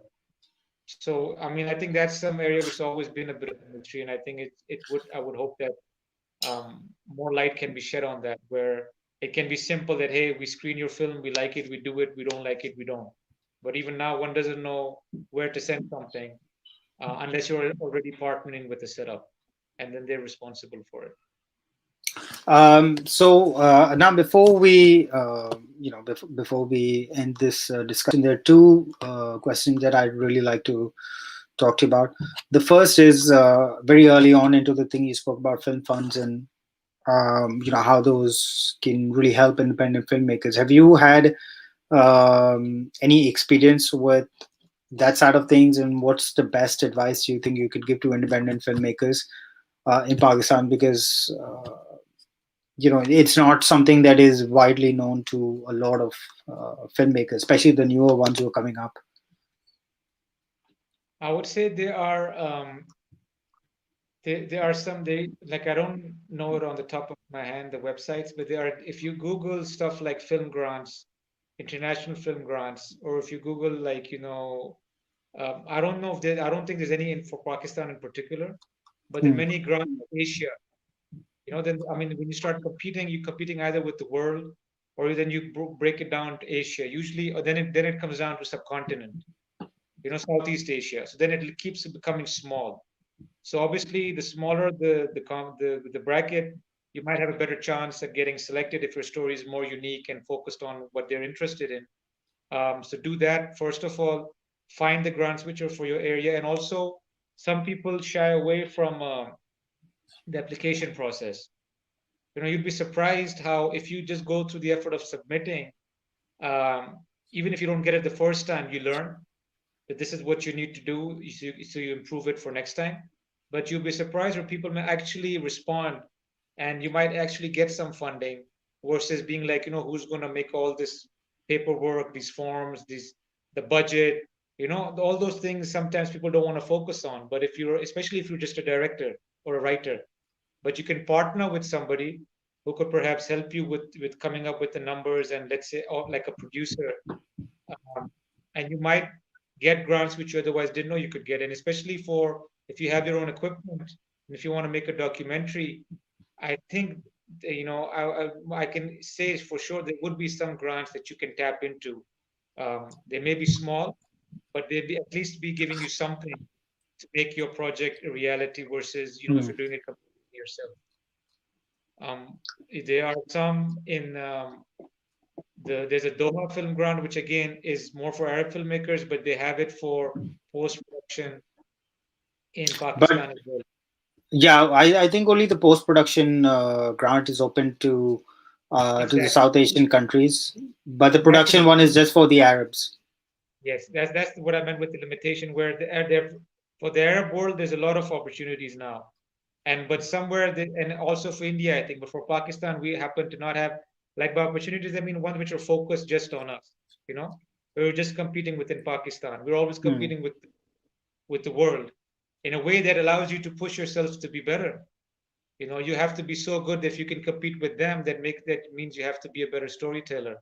So, I mean, I think that's some area which has always been a bit of a mystery, and I think I would hope that more light can be shed on that, where it can be simple that, hey, we screen your film, we like it, we do it, we don't like it, we don't. But even now, one doesn't know where to send something unless you're already partnering with the setup, and then they're responsible for it. So now, before we, before we end this discussion, there are two questions that I'd really like to talk to you about. The first is very early on into the thing you spoke about film funds and how those can really help independent filmmakers. Have you had any experience with that side of things, and what's the best advice you think you could give to independent filmmakers in Pakistan? Because it's not something that is widely known to a lot of filmmakers, especially the newer ones who are coming up. I would say there are some they like I don't know it on the top of my hand the websites, but there are if you Google stuff like film grants, international film grants, or if you Google like I don't know if there I don't think there's any for Pakistan in particular, but there are Hmm. many grants in Asia. Then I mean when you start competing, you're competing either with the world or then you break it down to Asia. Usually, or then it comes down to subcontinent, Southeast Asia. So then it keeps becoming small. So obviously, the smaller the bracket, you might have a better chance at getting selected if your story is more unique and focused on what they're interested in. So do that first of all. Find the grants which are for your area, and also some people shy away from the application process. You'd be surprised how if you just go through the effort of submitting, um, even if you don't get it the first time, you learn that this is what you need to do so you improve it for next time. But you'll be surprised where people may actually respond and you might actually get some funding versus being like, who's going to make all this paperwork, these forms, the budget, all those things sometimes people don't want to focus on. But especially if you're just a director or a writer, but you can partner with somebody who could perhaps help you with coming up with the numbers and let's say, or like a producer, um, and you might get grants which you otherwise didn't know you could get. And especially for if you have your own equipment and if you want to make a documentary, I think I can say for sure there would be some grants that you can tap into. They may be small, but they be at least be giving you something to make your project a reality versus if Hmm. you're doing it completely yourself. Um, there are some in there's a Doha film grant, which again is more for Arab filmmakers, but they have it for post production in But Pakistan as well. yeah, I think only the post production grant is open to the Exactly. South Asian countries, but the So that's production one is just for the Arabs. yes, that's what I meant with the limitation. Where for the Arab world, there's a lot of opportunities now, and but somewhere and also for India, I think, but for Pakistan, we happen to not have like by opportunities. I mean, ones which are focused just on us. You know, we're just competing within Pakistan. We're always Hmm. competing with the world in a way that allows you to push yourself to be better. You have to be so good that if you can compete with them, that means you have to be a better storyteller.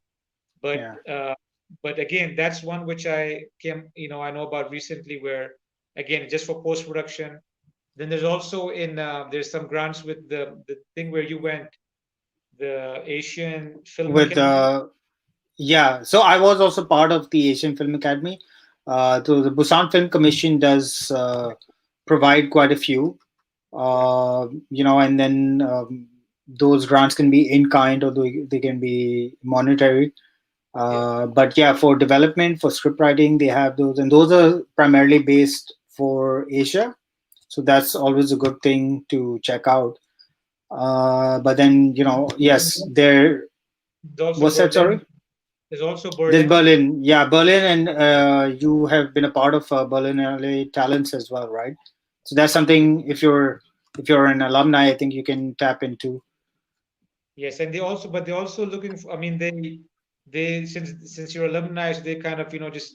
But Yeah. again, that's one which I know about recently, where again, just for post production. Then there's also there's some grants with the thing where you went, the Asian Film With Academy. Yeah, so I was also part of the Asian Film Academy. So the Busan Film Commission does provide quite a few, Yeah, and then those grants can be in kind or they can be monetary. yeah. But yeah, for development, for script writing, they have those, and those are primarily based for Asia. So that's always a good thing to check out. But then, yes, there. There's also What's that? Sorry. Berlin. There's also There's Berlin. Berlin. Yeah, Berlin, and you have been a part of Berlinale talents as well, right? So that's something. If you're an alumni, I think you can tap into. Yes, and but they're also looking for. I mean, they since you're alumni, so they kind of just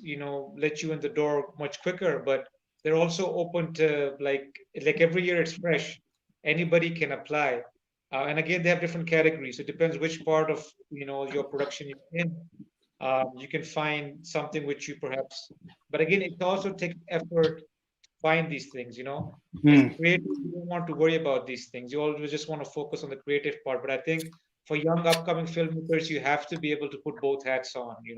let you in the door much quicker. But they're also open to like every year it's fresh. Anybody can apply, and again they have different categories. So it depends which part of your production you're in. You can find something which you perhaps. But again, it also takes effort find these things, as Hmm. a creator you don't want to worry about these things, you always just want to focus on the creative part. But I think for young upcoming filmmakers you have to be able to put both hats on. You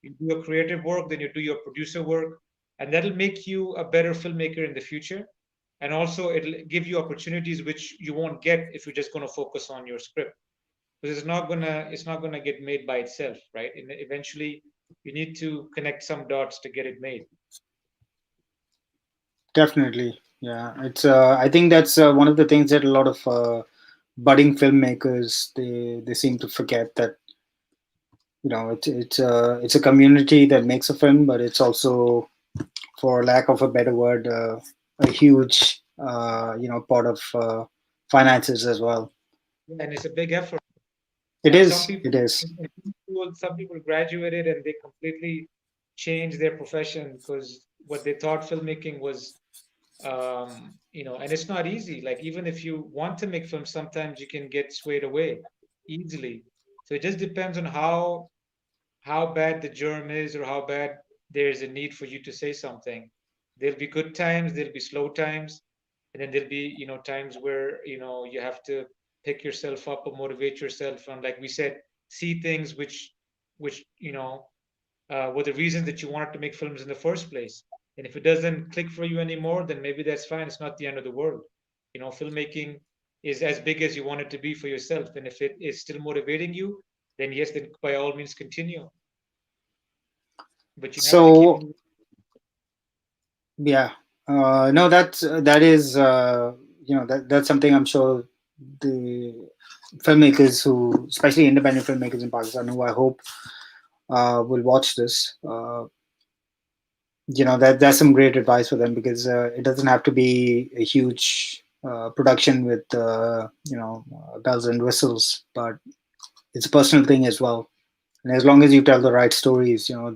do your creative work, then you do your producer work, and that'll make you a better filmmaker in the future. And also it'll give you opportunities which you won't get if you're just going to focus on your script, because it's not gonna get made by itself, right? And eventually you need to connect some dots to get it made. Definitely, yeah. It's. I think that's one of the things that a lot of budding filmmakers they seem to forget that it's a community that makes a film, but it's also, for lack of a better word, a huge part of finances as well. And it's a big effort. It And some is. people, It is. some people graduated and they completely changed their profession because what they thought filmmaking was, and it's not easy. Like even if you want to make films, sometimes you can get swayed away easily. So it just depends on how bad the germ is or how bad there's a need for you to say something. There'll be good times, there'll be slow times, and then there'll be times where you have to pick yourself up or motivate yourself, and like we said, see things which were the reason that you wanted to make films in the first place. And if it doesn't click for you anymore, then maybe that's fine. It's not the end of the world. Filmmaking is as big as you want it to be for yourself, and if it is still motivating you, then yes, then by all means continue, but you have to keep So moving. yeah, no, that's something I'm sure the filmmakers who, especially independent filmmakers in Pakistan, who I hope will watch this. That's some great advice for them, because it doesn't have to be a huge production with bells and whistles, but it's a personal thing as well. And as long as you tell the right stories, uh,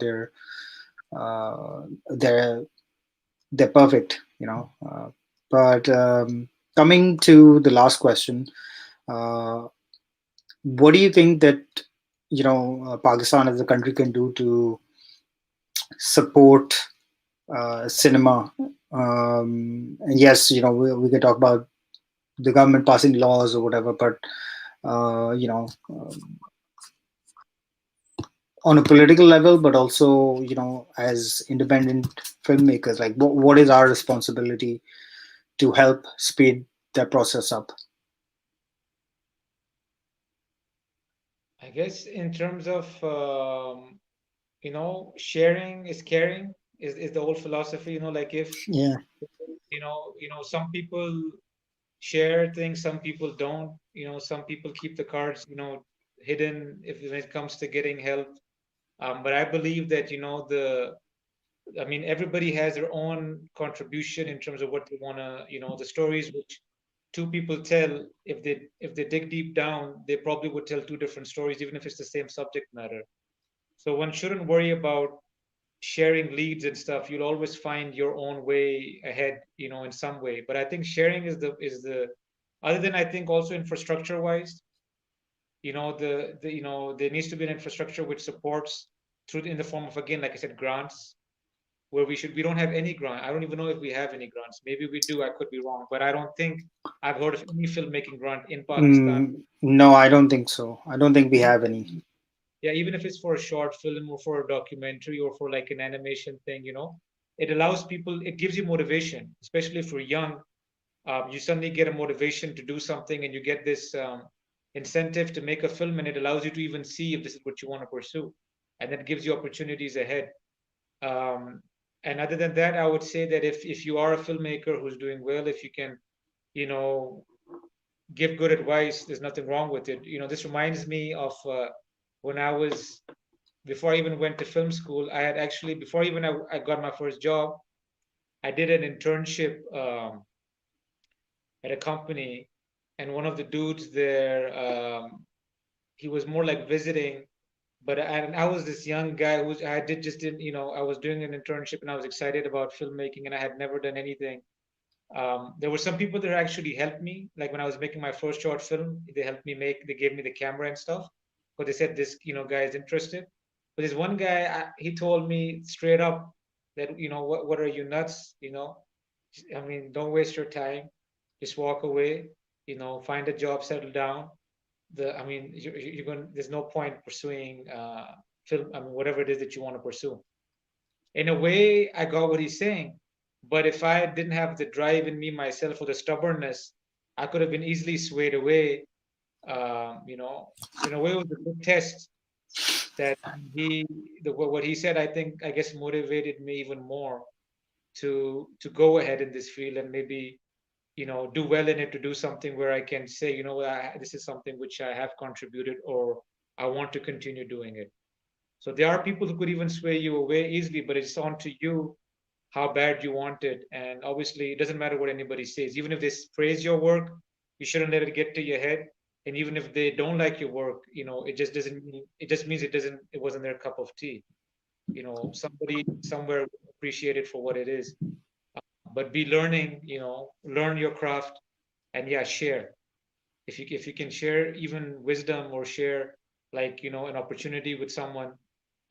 they're they're perfect. But coming to the last question, uh, what do you think that Pakistan as a country can do to support cinema? And yes, we can talk about the government passing laws or whatever, but on a political level, but also as independent filmmakers, like what is our responsibility to help speed that process up? I guess in terms of sharing is caring is the old philosophy. Like if Yeah. some people share things, some people don't. Some people keep the cards hidden if when it comes to getting help. But I believe that I mean, everybody has their own contribution in terms of what they want to, the stories which two people tell. If they dig deep down, they probably would tell two different stories, even if it's the same subject matter. So one shouldn't worry about sharing leads and stuff. You'll always find your own way ahead, in some way. But I think sharing is the other than, I think, also infrastructure wise, there needs to be an infrastructure which supports through in the form of, again, like I said, grants, where we don't have any grant. I don't even know if we have any grants. Maybe we do. I could be wrong, but I don't think I've heard of any filmmaking grant in Pakistan. No, I don't think so. I don't think we Even have any. yeah, even if it's for a short film or for a documentary or for like an animation thing, it allows people. It gives you motivation, especially if you're young. You suddenly get a motivation to do something, and you get this incentive to make a film, and it allows you to even see if this is what you want to pursue, and that gives you opportunities ahead. Um, and other than that, I would say that if you are a filmmaker who's doing well, if you can, you know, give good advice, there's nothing wrong with it. This reminds me of when I was before I even went to film school, I had actually before even I got my first job, I did an internship at a company, and one of the dudes there, he was more like visiting, but and I was this young guy who I did just didn't, I was doing an internship and I was excited about filmmaking and I had never done anything. There were some people that actually helped me, like when I was making my first short film, they gave me the camera and stuff, but they said this, guy is interested. But this one guy, he told me straight up that, what are you nuts? I mean, don't waste your time. Just walk away. Find a job, settle down. I mean, you're going. There's no point pursuing film. I mean, whatever it is that you want to pursue. In a way, I got what he's saying, but if I didn't have the drive in me myself or the stubbornness, I could have been easily swayed away. So in a way, it was a good test that what he said. I guess motivated me even more to go ahead in this field and maybe do well in it, to do something where I can say, this is something which I have contributed, or I want to continue doing it. So there are people who could even sway you away easily, but it's on to you how bad you want it. And obviously, it doesn't matter what anybody says. Even if they praise your work, you shouldn't let it get to your head. And even if they don't like your work, it just doesn't mean, it just means it wasn't their cup of tea. Somebody somewhere will appreciate it for what it is. But be learning, learn your craft, and yeah, share. If you can share even wisdom, or share, like, an opportunity with someone,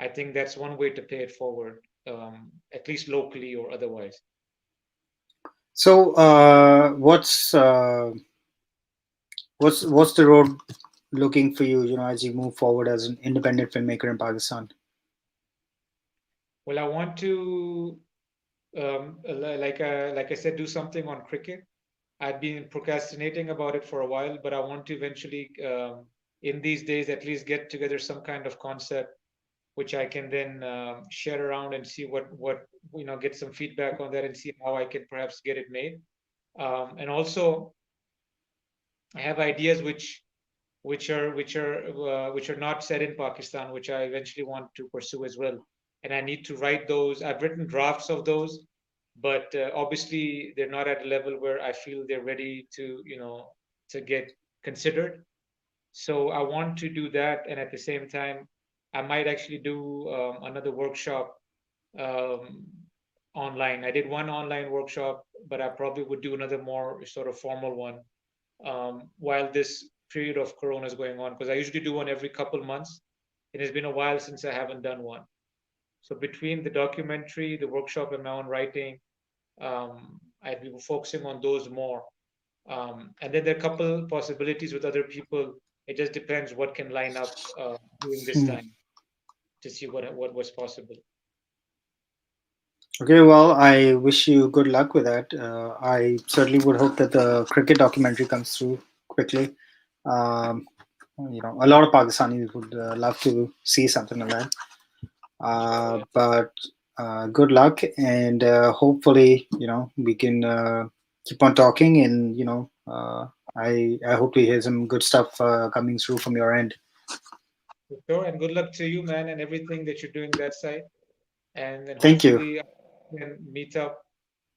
I think that's one way to pay it forward, at least locally or otherwise. So, what's the road looking for you? As you move forward as an independent filmmaker in Pakistan. Well, I want to, like I said, do something on cricket. I've been procrastinating about it for a while, but I want to eventually, in these days, at least get together some kind of concept which I can then share around and see what get some feedback on that and see how I can perhaps get it made. And also, I have ideas which are not set in Pakistan, which I eventually want to pursue as well. And I need to write those. I've written drafts of those, but obviously they're not at a level where I feel they're ready to get considered. So I want to do that, and at the same time, I might actually do another workshop um, online. I did one online workshop, but I probably would do another more sort of formal one while this period of Corona is going on, because I usually do one every couple months. It has been a while since I haven't done one. So between the documentary, the workshop, and my own writing, I'd be focusing on those more. And then there are a couple possibilities with other people. It just depends what can line up during this Hmm. time to see what was possible. Okay, well, I wish you good luck with that. I certainly would hope that the cricket documentary comes through quickly. Um, a lot of Pakistanis would love to see something like that. Inshallah. But good luck, and hopefully, we can keep on talking, and I hope to hear some good stuff coming through from your end. For sure. And good luck to you, man, and everything that you're doing that side. And then Thank you. hopefully we can meet up,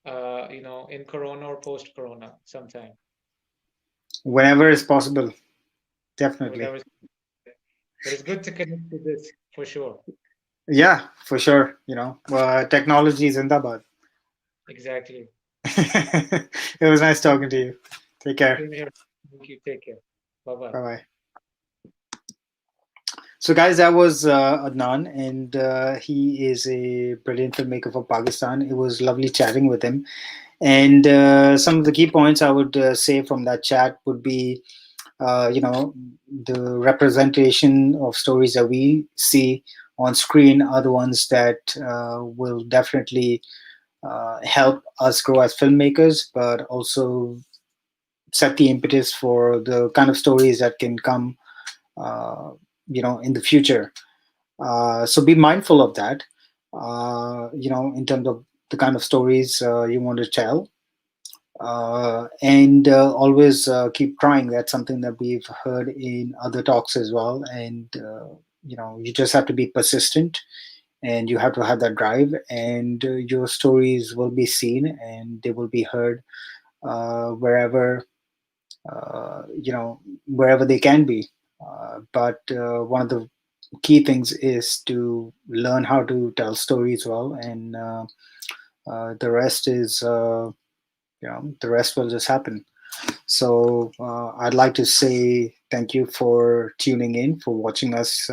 in Corona or post Corona sometime. Whenever is possible, definitely. Whenever. But it's good to connect to this for sure. Yeah, for sure. Technology is Zindabad. Exactly. It was nice talking to you. Take care. Same here. Thank you. Take care. Bye bye. Bye bye. So, guys, that was Adnan, and he is a brilliant filmmaker for Pakistan. It was lovely chatting with him. And some of the key points I would say from that chat would be, the representation of stories that we see on screen are the ones that will definitely help us grow as filmmakers, but also set the impetus for the kind of stories that can come, uh, in the future. So be mindful of that, in terms of the kind of stories you want to tell. And always keep trying. That's something that we've heard in other talks as well. And you just have to be persistent, and you have to have that drive, and your stories will be seen and they will be heard wherever wherever they can be. But one of the key things is to learn how to tell stories well, and the rest is the rest will just happen. So I'd like to say thank you for tuning in, for watching us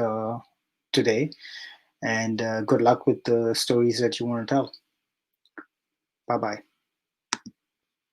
today, and good luck with the stories that you want to tell. Bye bye.